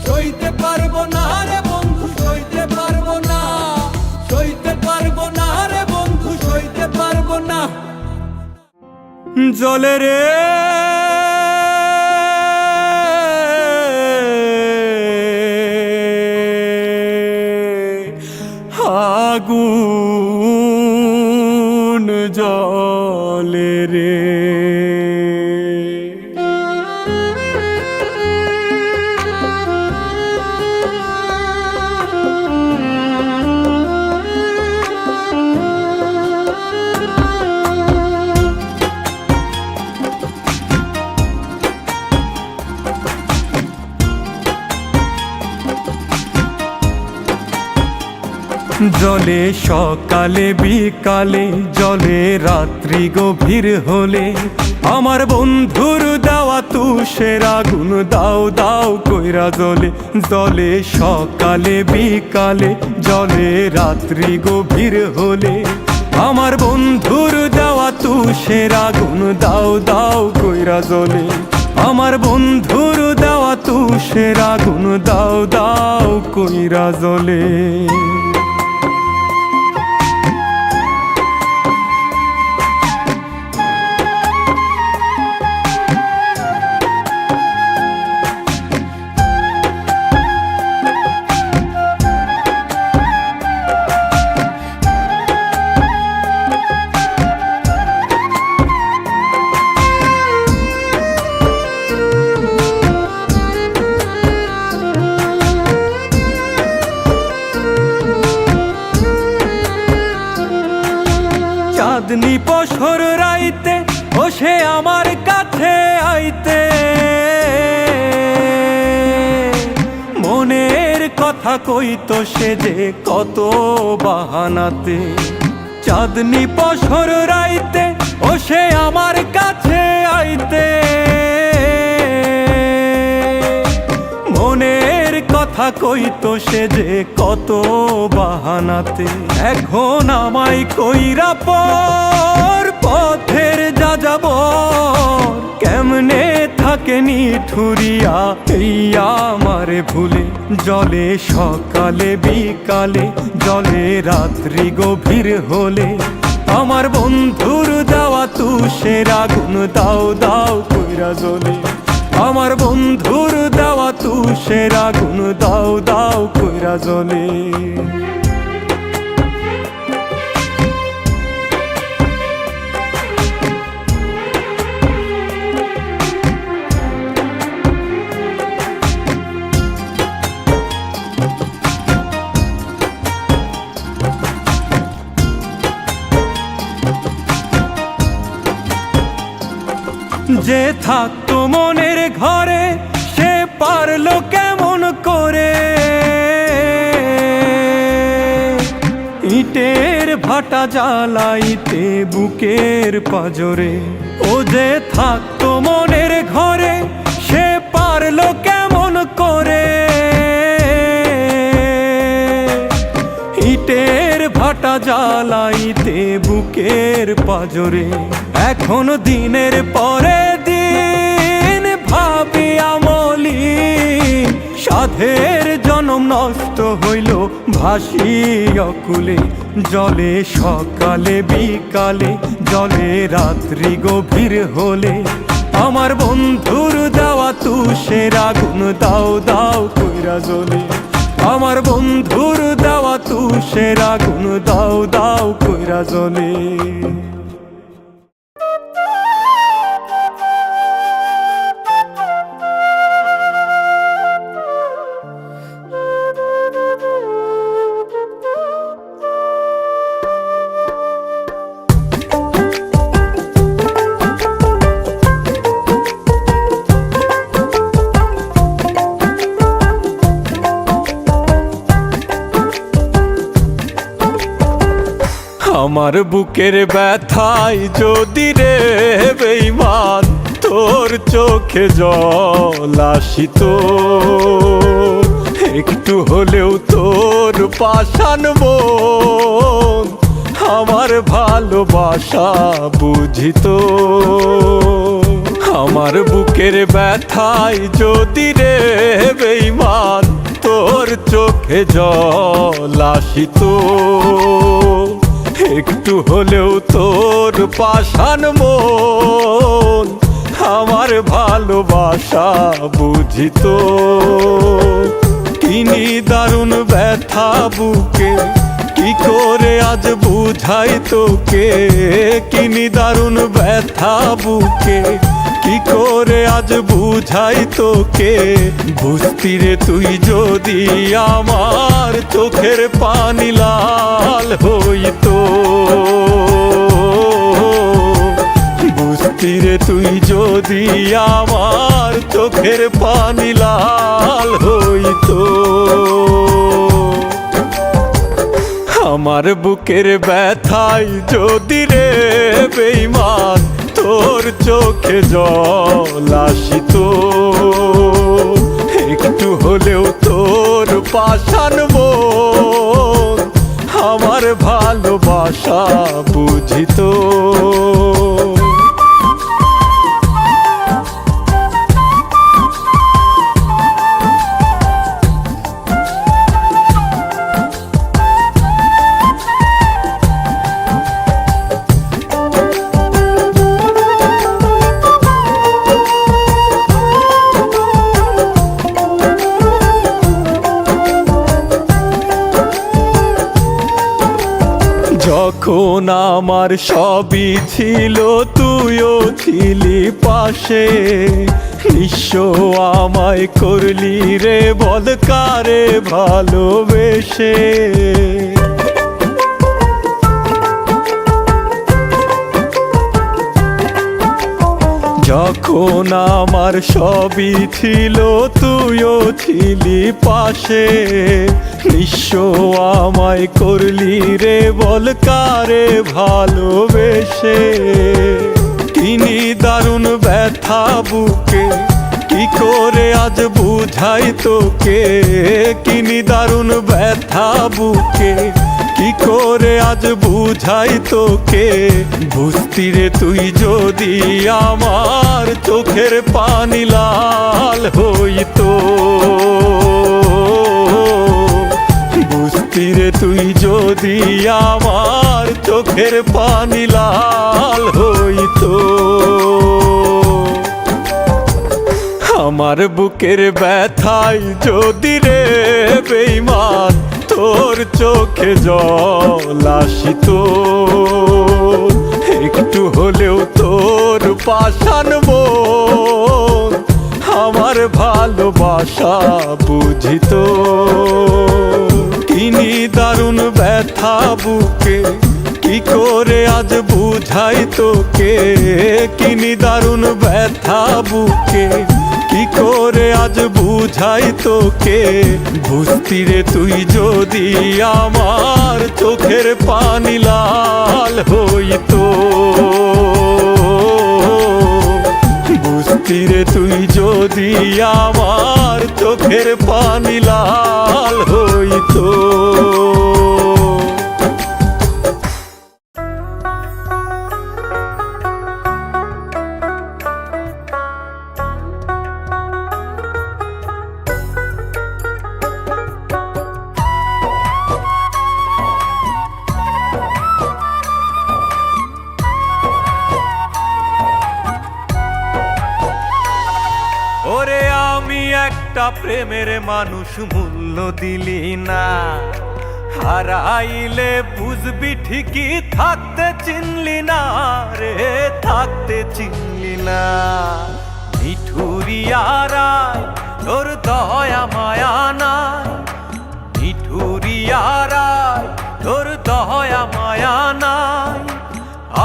সইতে পারবো না রে বন্ধু, সইতে পারবো না, সইতে পারবো না রে বন্ধু, সইতে পারবো না। জলে রে আগুন জলে রে, জলে সকালে বিকালে, জলে রাত্রি গভীর হলে, আমার বন্ধুর দেওয়া তুষের আগুন দাও দাও কইরা জ্বলে। জলে সকালে বিকালে, জলে রাত্রি গভীর হলে, আমার বন্ধুর দেওয়া তুষের আগুন দাও দাও কইরা জ্বলে। আমার বন্ধুর দেওয়া তুষের আগুন দাও দাও কইরা জ্বলে। চাঁদনি পশর রাইতে বসে আমার কাছে আইতে, মনের কথা কইতো সে যে কত বাহানাতে। চাঁদনি পশর রাইতে বসে আমার কাছে আইতে, মনের কথা কইতো সে যে কত বাহানাতে। এখন আমায় কইরা পর পথের যা যাব, কেমনে থাকে নিঠুরিয়া এই আমারে ভুলে। জলে সকালে বিকালে, জলে রাত্রি গভীর হলে, আমার বন্ধুর দেওয়া তুষের আগুন দাও দাও কইরা জ্বলে। আমার বন্ধুর দেওয়া তুষের আগুন দাও দাও কইরা জ্বলে। যে থাকতো মনের ঘরে সে পারলো কেমন করে, ইটের ভাটা জ্বালাইতে বুকের পাজরে। ও যে থাকতো মনের ঘরে সে পারলো কেমন করে, ইটের ভাটা জ্বালাইতে বুকের পাজরে। এখন দিনের পরে দিন ভাবি আমলি, সাধের জনম নষ্ট হইল ভাসি অকুলে। জলে সকালে বিকালে, জলে রাত্রি গভীর হলে, আমার বন্ধুর দেওয়া তুষের আগুন দাও দাও কইরা জ্বলে। আমার বন্ধুর দেওয়া তুষের আগুন দাও দাও কইরা জ্বলে। আমার বুকের ব্যথায় যদি রে বেঈমান তোর চোখে জল আসিত, একটু হলেও তোর পাষাণ মন আমার ভালোবাসা বুঝিত। আমার বুকের ব্যথায় যদি রে বেঈমান তোর চোখে জল আসিত, একটু হলেও তোর পাষাণ মন আমার ভালোবাসা বুঝিত। কিনি দারুণ ব্যথা বুকে, কি করে আজ বুঝাই তোকে। কিনি দারুণ ব্যথা বুকে, কি করে আজ বুঝাই তোকে। বুঝতি রে তুই যদি আমার চোখের পানি লাল হইতো, বুঝতি রে তুই যদি আমার চোখের পানি লাল হইতো। আমার বুকের ব্যথায় যদি রে বেঈমান তোর চোখে জল আসিত, একটু হলেও তোর পাষাণ মন আমার ভালোবাসা বুঝিত। যখন আমার সবই ছিল তুইও ছিলি পাশে, নিঃস্ব আমায় করলি রে বল কারে ভালোবেসে। যখন আমার সবই ছিল তুইও ছিলি পাশে, নিঃস্ব আমায় করলি রে বল কারে ভালোবেসে। কিনি দারুণ ব্যথা বুকে কি করে আজ বুঝাই তোকে, কিনি দারুণ ব্যথা বুকে কি করে আজ বুঝাই তোকে। বুঝতি রে তুই যদি আমার চোখের পানি লাল হইতো, বুঝতি রে তুই যদি আমার চোখের পানি লাল হইতো। আমার বুকের ব্যথায় যদি রে বেঈমান তোর চোখে জল আসিত, একটু হলেও তোর পাষাণ মন আমার ভালোবাসা বুঝিত। কিনি দারুণ ব্যথা বুকে কি করে আজ বুঝাই তোকে, কিনি দারুণ ব্যথা বুকে কি করে আজ বুঝাই তোকে। বুঝতি রে তুই যদি আমার চোখের পানি লাল হইতো, বুঝতি রে তুই যদি আমার চোখের পানি লাল হইতো। ওরে আমি একটা প্রেমের মানুষ মূল্য দিলি না, হারাইলে বুঝবি ঠিকই থাকতে চিনলি না রে, থাকতে চিনলি না। মিঠুরিয়ারায় তোর দয়া মায়া নাই, মিঠুরিয়ারায় তোর দয়া মায়া নাই।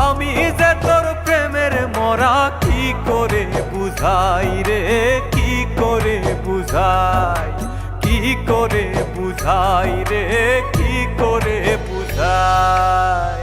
আমি যে তোর প্রেমের মরা কি করে বুঝাই রে, কি করে বুঝাই, কি করে বুঝাই রে, কি করে বুঝাই।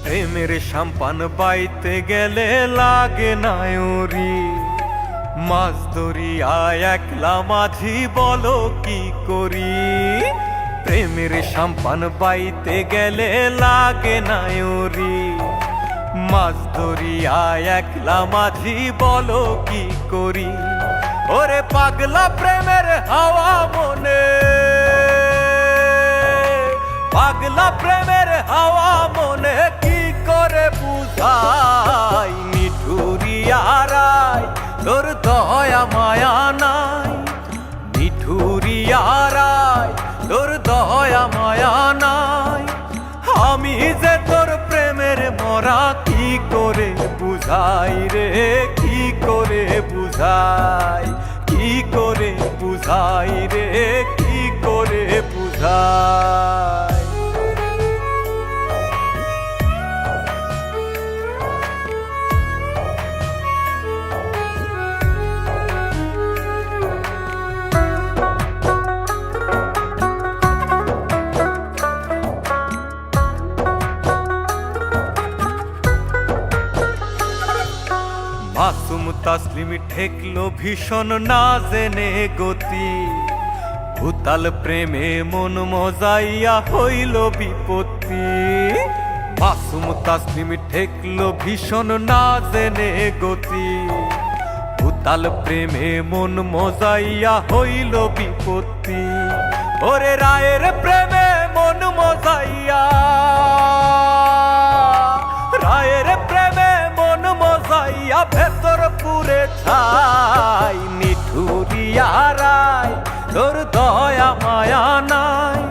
প্রেমের সাম্পান বাইতে গেলে লাগে নায়রি, মাছ ধরিয়ায় একলা মাঝি বলো কি করি। প্রেমের সাম্পান বাইতে গেলে লাগে নায়রি, মাছ ধরিয়ায় একলা মাঝি বলো কি করি। ওরে পাগলা প্রেমের হাওয়া মনে, পাগলা প্রেমের হাওয়া মনে কি করে বুঝাই। মিঠুরিয়ারায় তোর দয়া মায়া নাই, মিঠুরিয়ারায় তোর দয়া মায়া নাই। আমি যে তোর প্রেমের মরা কি করে বুঝাই রে, কি করে বুঝাই, কি করে বুঝাই রে, কি করে বুঝাই। মাসুম তাসলিম ঠেকলো ভীষণ না জেনে গতি, উতাল প্রেমে মন মজাইয়া হইল বিপত্তি। মাসুম তাসলিম ঠেকলো ভীষণ না জেনে গতি, উতাল প্রেমে মন মজাইয়া হইল বিপত্তি। ওরে রায়ের প্রেমে মন মজাইয়া, রায়ের প্রেমে মন মজাইয়া ভেতর পুরে ছাই। নিঠুরিয়া রায় তোর দয়া মায়া নাই,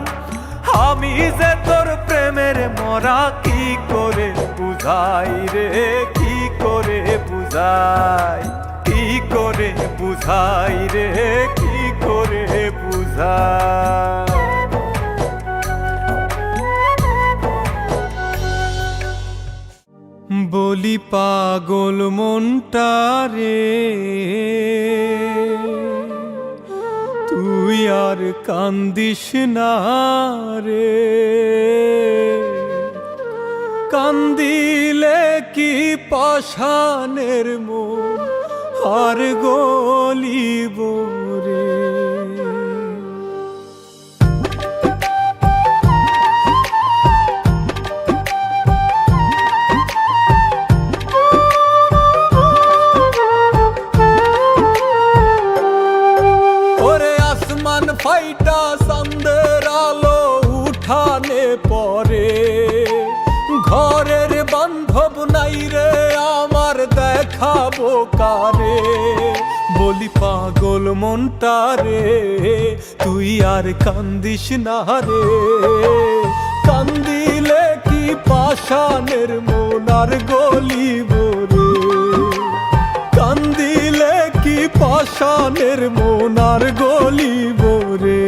আমি যে তোর প্রেমের মরা কি করে বুঝাই রে, কি করে বুঝাই, কি করে বুঝাই রে, কি করে বুঝাই। বলি পাগল মনটা রে, তুই আর কান্দিস না রে। কান্দিলে কি পাষাণের মন আর গলিব রে। ফাইটা চাঁদের আলো উঠানে পরে, ঘরের বান্ধব নাই রে আমার দেখাবো কারে। বলি পাগল মনটা রে, তুই আর কান্দিস না রে। কান্দিলে কি পাষাণের মন আর গলিব রে। কান্দিলে কি পাষাণের মন আর গলিব রে।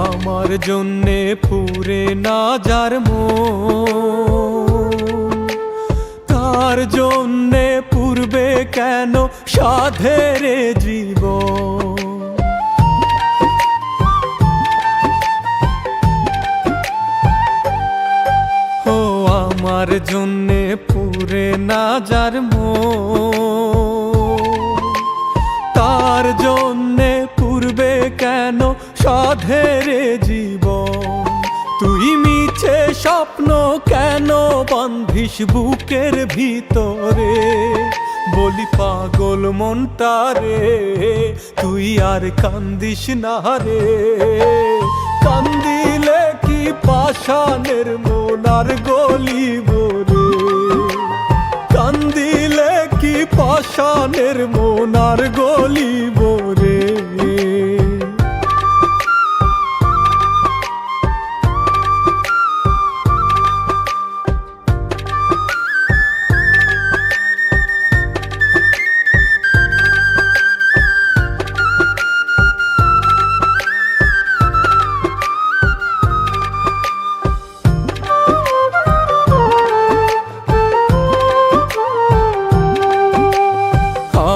আমার জন্যে পুরে না যার মন, তার জন্যে পূর্বে কেন সাধের জীবন। ও আমার জন্যে পুরে না যার মন, তার জন্যে পূর্বে কেন সাধের জীবন। তুই মিছে স্বপ্ন কেন বান্ধিস বুকের ভিতরে। বলি পাগল মনটা রে, তুই আর কান্দিস না রে। কান্দিলে কি পাষাণের মন আর গলিব রে। কান্দিলে কি পাষাণের মন আর গলিব রে।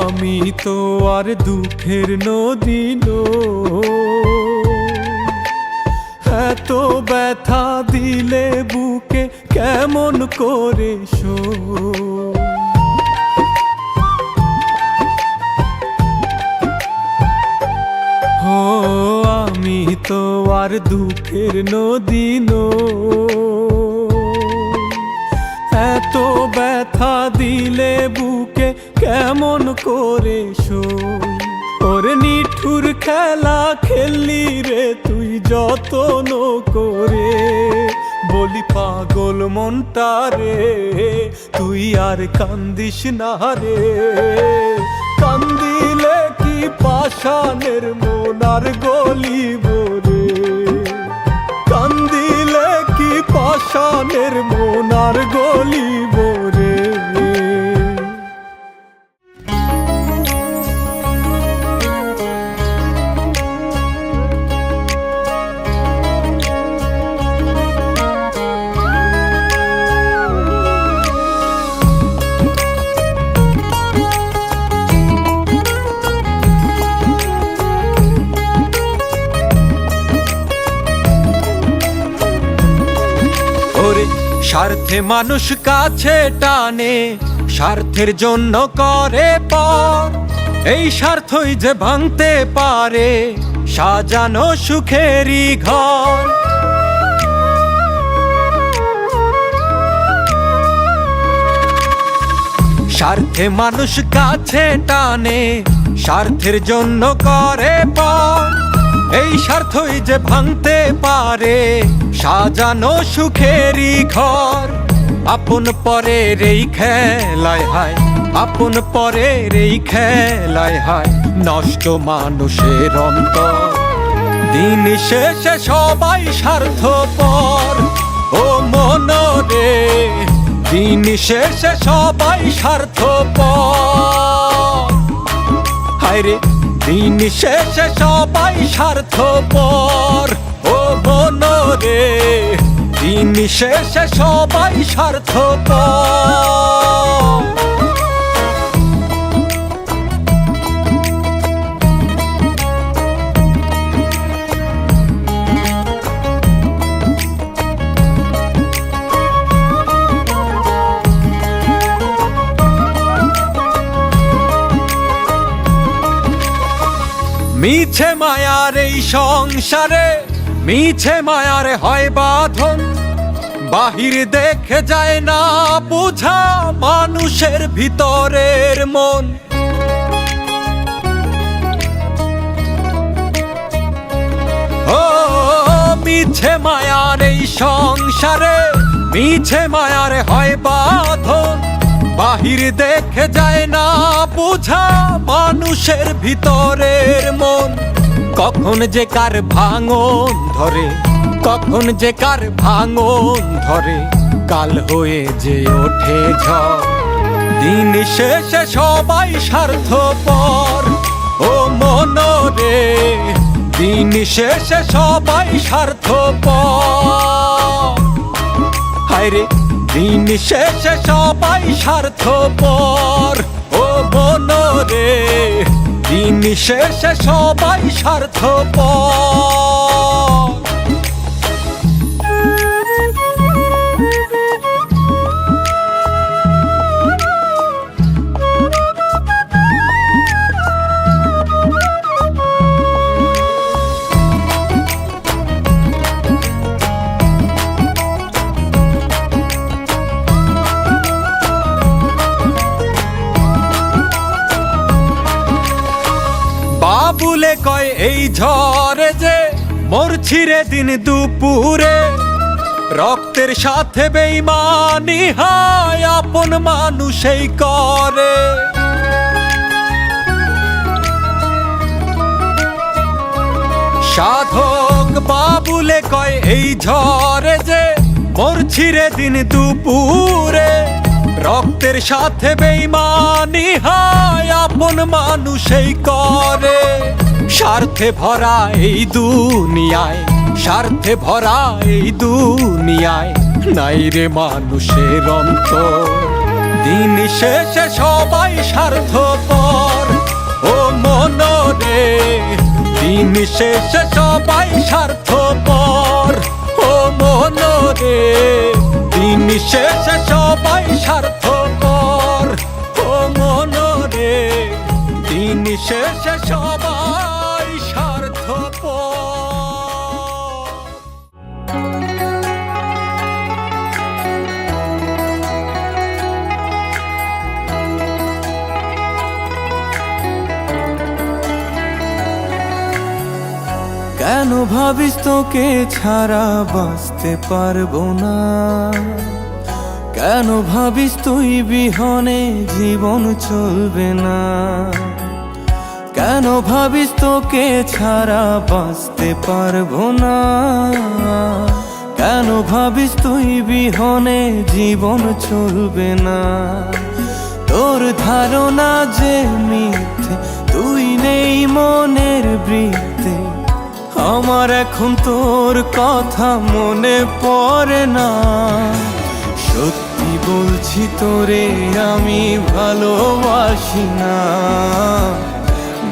আমি তো আর দুঃখের নদী এত ব্যথা দিলে বুকে কেমন করে শো। ও আমি তো আর দুঃখের নদী এত ব্যথা দিলে বুকে কেমন করে শোই। ওর নিঠুর খেলা খেললি রে তুই যতন করে। বলি পাগল মনটা রে, তুই আর কান্দিস না রে। কান্দিলে কি পাষাণের মন আর গলিব রে। কান্দিলে কি পাষাণের মন আর গলিব রে। স্বার্থে মানুষ কাছে টানে, স্বার্থের জন্য করে পর। এই স্বার্থই যে ভাঙতে পারে সাজানো সুখেরই ঘর। স্বার্থে মানুষ কাছে টানে, স্বার্থের জন্য করে পর। এই স্বার্থই যে ভাঙতে পারে সাজানো সুখেরই ঘর। আপন পরের এই খেলায় হায়, আপন পরের এই খেলায় হায়, নষ্ট মানুষের অন্তর। দিন শেষে সবাই স্বার্থপর ও মনরে, দিন শেষে সবাই স্বার্থপর। হায় রে দিন শেষে সবাই স্বার্থপর ও মনরে, দিন শেষে সবাই স্বার্থপর। মিছে মায়ার এই সংসারে, মিছে মায়ার হয় বাঁধন। বাহির দেখে যায় না বুঝা মানুষের ভিতরের মন। ও মিছে মায়ার এই সংসারে, মিছে মায়ার হয় বাঁধন। বাহির দেখে যায় না বুঝা মানুষের ভিতরের মন। কখন যে কার ভাঙন ধরে, কখন যে কার ভাঙন ধরে, কাল হয়ে যে ওঠে ঝড়। দিন শেষে সবাই স্বার্থপর ও মনরে, দিন শেষে সবাই স্বার্থপর। হায় রে দিন শেষে সবাই স্বার্থপর ও মনরে, দিন শেষে সবাই স্বার্থপর। বাবুলে কয় এই ঝড়ে যে মরছি রে দিন দুপুরে। রক্তের সাথে বেইমানি হয় আপন মানুষই করে। সাধক বাবুলে কয় এই ঝড়ে যে মরছি রে দিন দুপুরে। রক্তের সাথে বেইমানি হয় আপন মানুষই করে। স্বার্থে ভরা এই দুনিয়ায়, স্বার্থে ভরা এই দুনিয়ায়, নাই রে মানুষের অন্তর। দিন শেষে সবাই স্বার্থপর ও মনরে, দিন শেষে সবাই স্বার্থপর ও মনরে, দিন শেষে সবাই স্বার্থপর ও মনরে, দিন শেষে সবাই স্বার্থপর। কেন ভাবিস তোকে ছাড়া বাঁচতে পারবো না? কেন ভাবিস তুই বিহনে জীবন চলবে না? কেন ভাবিস তোকে ছাড়া বাঁচতে পারবো না? কেন ভাবিস তুই বিহনে জীবন চলবে না? তোর ধারণা যে মিথ্যে, তুই নেই মনের বৃত্তে। আমার এখন তোর কথা মনে পড়ে না। সত্যি বলছি তোরে আমি ভালোবাসি না।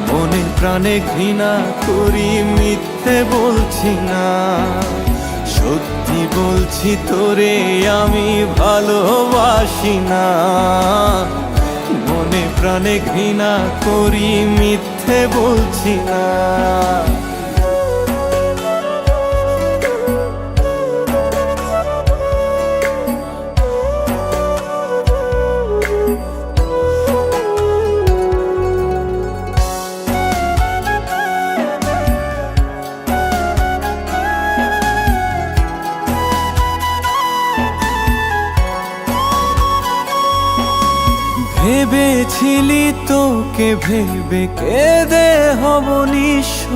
মনে প্রাণে ঘৃণা করি, মিথ্যে বলছি না। সত্যি বলছি তোরে আমি ভালোবাসি না। মনে প্রাণে ঘৃণা করি, মিথ্যে বলছি না। ভেবেছিলি তোকে ভেবে কেঁদে হব নিঃস্ব।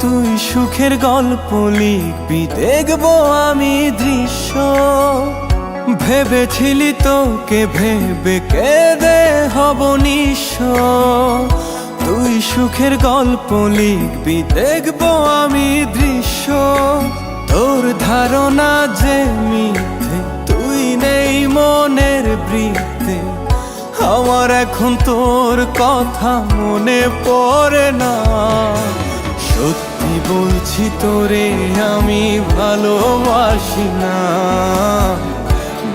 তুই সুখের গল্প লিখবি, দেখবো আমি দৃশ্য। ভেবেছিলি তোকে ভেবে কেঁদে হব নিঃস্ব। তুই সুখের গল্প লিখবি, দেখবো আমি দৃশ্য। তোর ধারণা যে মিথ্যে, তুই নেই মনের বৃত্তে। আমার এখন তোর কথা মনে পড়ে না। সত্যি বলছি তোরে আমি ভালোবাসি না।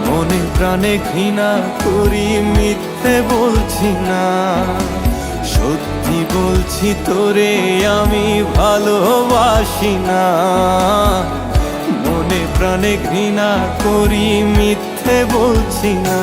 মনে প্রাণে ঘৃণা করি, মিথ্যে বলছি না। সত্যি বলছি তোরে আমি ভালোবাসি না। মনে প্রাণে ঘৃণা করি, মিথ্যে বলছি না।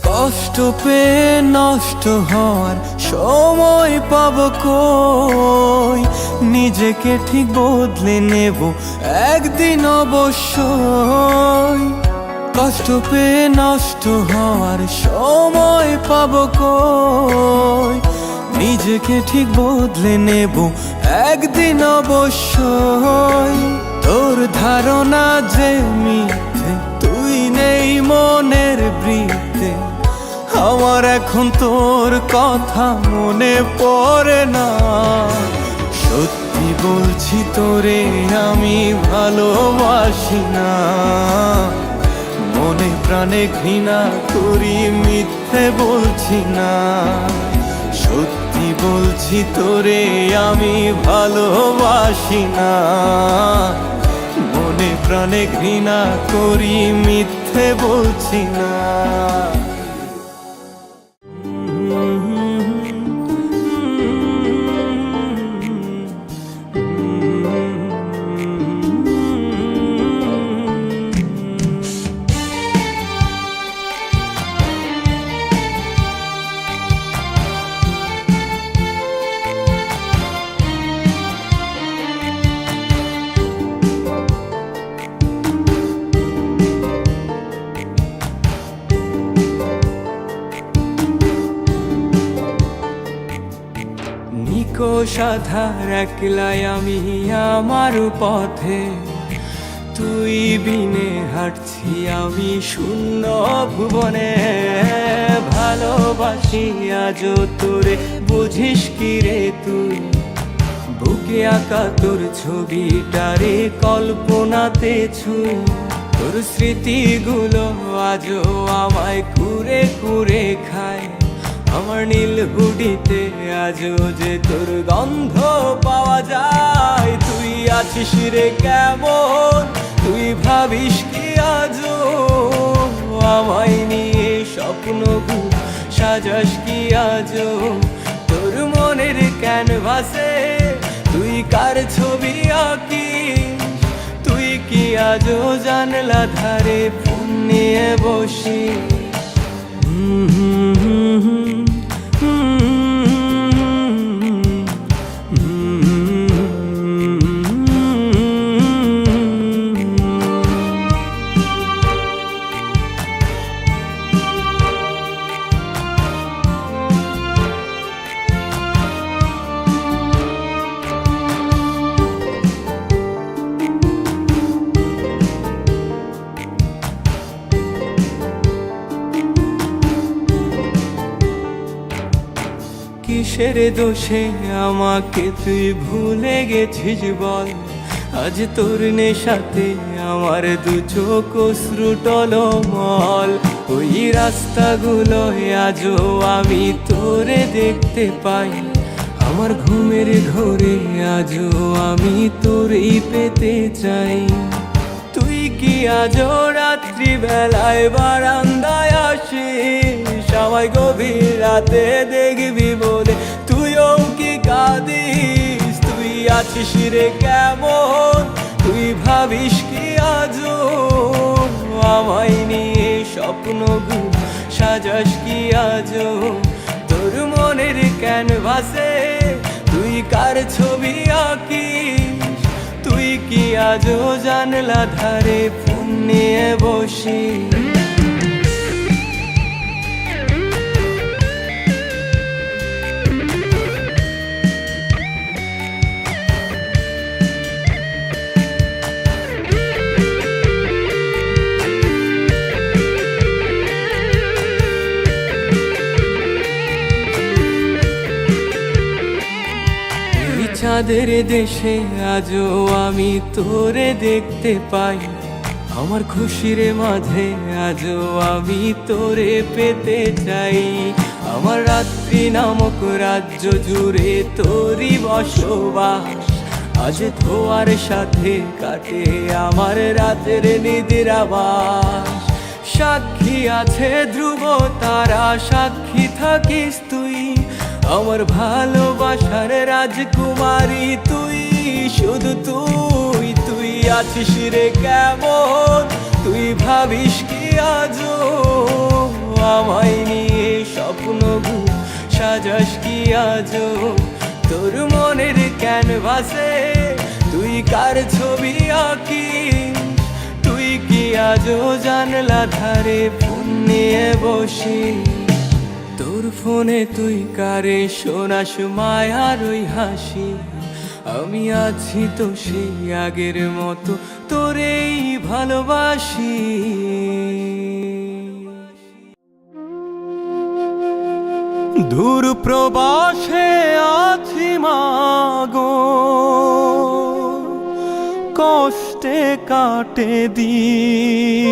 কষ্ট পেয়ে নষ্ট হওয়ার সময় পাবো কই? নিজেকে ঠিক বদলে নেব একদিন অবশ্যই। কষ্ট পেয়ে নষ্ট হওয়ার সময় পাবো কই? নিজেকে ঠিক বদলে নেব একদিন অবশ্যই। তোর ধারণা যে মিথ্যে, তুই নেই মনের বৃত্তে। আমার এখন তোর কথা মনে পড়ে না। সত্যি বলছি তোরে আমি ভালোবাসি না। মনে প্রাণে ঘৃণা করি, মিথ্যে বলছি না। সত্যি বলছি তোরে আমি ভালোবাসি না। মনে প্রাণে ঘৃণা করি, মিথ্যে বলছি না। সাধার একলাই আমি আমার পথে। তুই বিনে হাঁটছি আমি শূন্য ভুবনে। ভালোবাসি আজও তোরে, বুঝিস কি রে তুই? বুকে আঁকা তোর ছবিটারে কল্পনাতে ছুঁই। তোর স্মৃতিগুলো আজও আমায় কুরে কুরে খায়। আমার নীল হুডিতে আজও যে তোর গন্ধ পাওয়া যায়। তুই আছিস রে কেমন, তুই ভাবিস কি আজও আমায় নিয়ে স্বপ্ন সাজাস কি আজও তোর মনের ক্যানভাসে তুই কার ছবি আঁকিস। তুই কি আজও জানলা ধারে ফোন নিয়ে বসিস। কিসের দোষে আমাকে তুই ভুলে গেছিস বল। আজ তোর নেশাতে আমার দু চোখ অশ্রু টলমল। ওই রাস্তাগুলোয় আজও আমি তোরে দেখতে পাই। আমার ঘুমের ঘোরে আজও আমি তোরেই পেতে চাই। তুই কি আজও রাত্রি বেলায় বারান্দায় আসিস আমায় গভীর রাতে দেখবি বলে তুইও কি কাঁদিস। তুই আছিস রে কেমন, তুই ভাবিস কি আজও আমায় নিয়ে স্বপ্ন সাজাস কি আজও তোর মনের ক্যানভাসে তুই কার ছবি আঁকিস। তুই কি আজও জানলা ধারে ফোন নিয়ে বসিস। চাঁদের দেশে আজও আমি তোরে দেখতে পাই। আমার খুশির মাঝে আজও আমি তোরে পেতে চাই। আমার রাত্রি নামক রাজ্য জুড়ে তোরই বসবাস। আজ ধোয়ার সাথে কাটে আমার রাতের নিদ্রাবাস। সাক্ষী আছে ধ্রুব তারা, সাক্ষী থাকিস তুই আমার ভালোবাসার রাজকুমারী। তুই শুধু তুই, তুই আছিস রে কেমন, তুই ভাবিস কি আজও আমায় নিয়ে স্বপ্ন সাজাস কি আজও তোর মনের ক্যানভাসে তুই কার ছবি আঁকিস। তুই কি আজও জানলা ধারে ফোন নিয়ে বসিস। তোর ফোনে তুই কারে শোনাস মায়ার ওই হাসি। আমি আছি তো সেই আগের মতো তোরেই ভালোবাসি। দূর প্রবাসে আছি মাগো, কষ্টে কাটে দিন।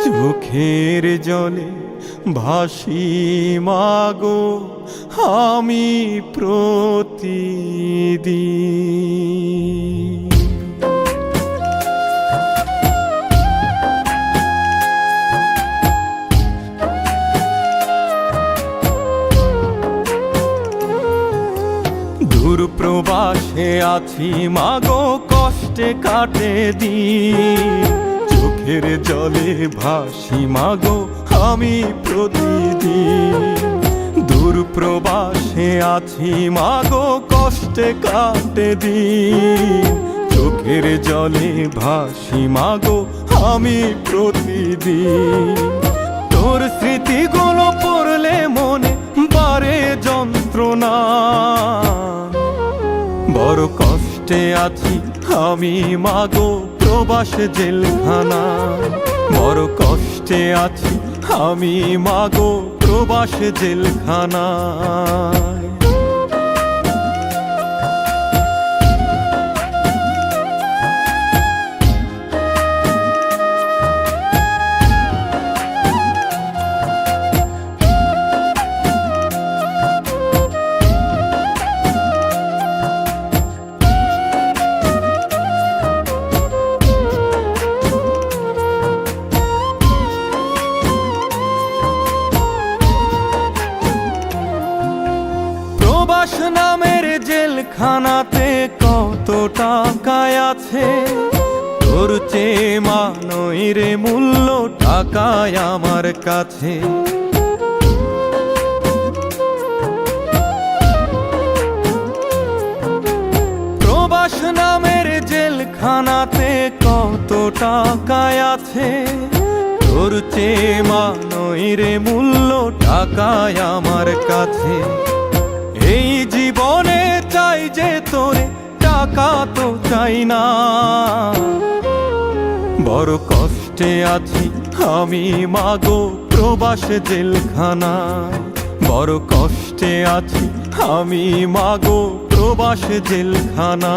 চোখের জলে ভাসি মাগো আমি প্রতিদিন। দূর প্রবাসে আছি মাগো, কষ্টে কাটে দিন। চোখের জলে ভাসি মাগো আমি প্রতিদিন। দূর প্রবাসে আছি মাগো, কষ্টে কাটে দিন। চোখের জলে ভাসি মাগো আমি প্রতিদিন। তোর স্মৃতিগুলো পড়লে মনে বারে যন্ত্রণা। বড় কষ্টে আছি আমি মাগো প্রবাস জেলখানা। বড় কষ্টে আছি আমি মাগো প্রবাস জেলখানা। আছে, তোর চেয়ে মানই রে মূল্য টাকায় আমার কাছে। প্রবাস নামের জেলখানাতে কত টাকায় আছে, তোর চেয়ে মানই রে মূল্য টাকায় আমার কাছে। এই জীবনে চাই যে তোরে, টাকা তো চাই না। বড় কষ্টে আছি আমি মাগো প্রবাস জেলখানা, বড় কষ্টে আছি আমি মাগো প্রবাস জেলখানা।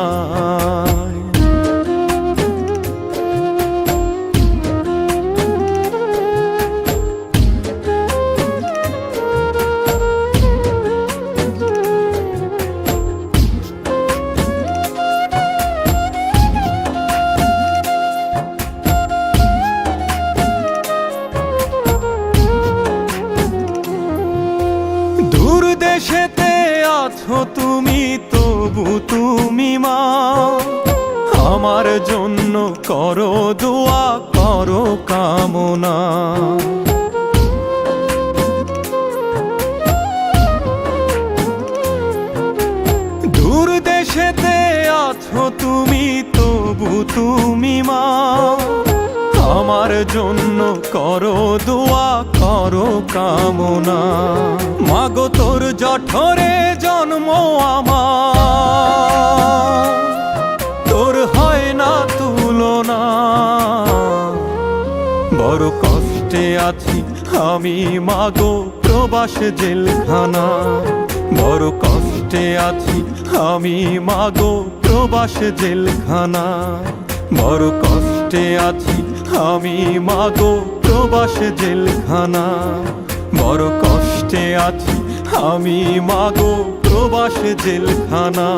দূর দেশেতে আছো তুমি, তবু তুমি মা আমার জন্য করো দোয়া, করো কামনা। দূর দেশেতে আছো তুমি, তবু তুমি মা আমার জন্য করো দোয়া, করো কামনা। মাগো তোর জঠরে জন্ম আমার, তোর হয় না তুলনা। বড় কষ্টে আছি আমি মাগো প্রবাস জেলখানা, বড় কষ্টে আছি আমি মাগো প্রবাস জেলখানা, বড় কষ্টে আছি আমি মাগো প্রবাস জেলখানা, বড় কষ্টে আছি আমি মাগো প্রবাস জেলখানা।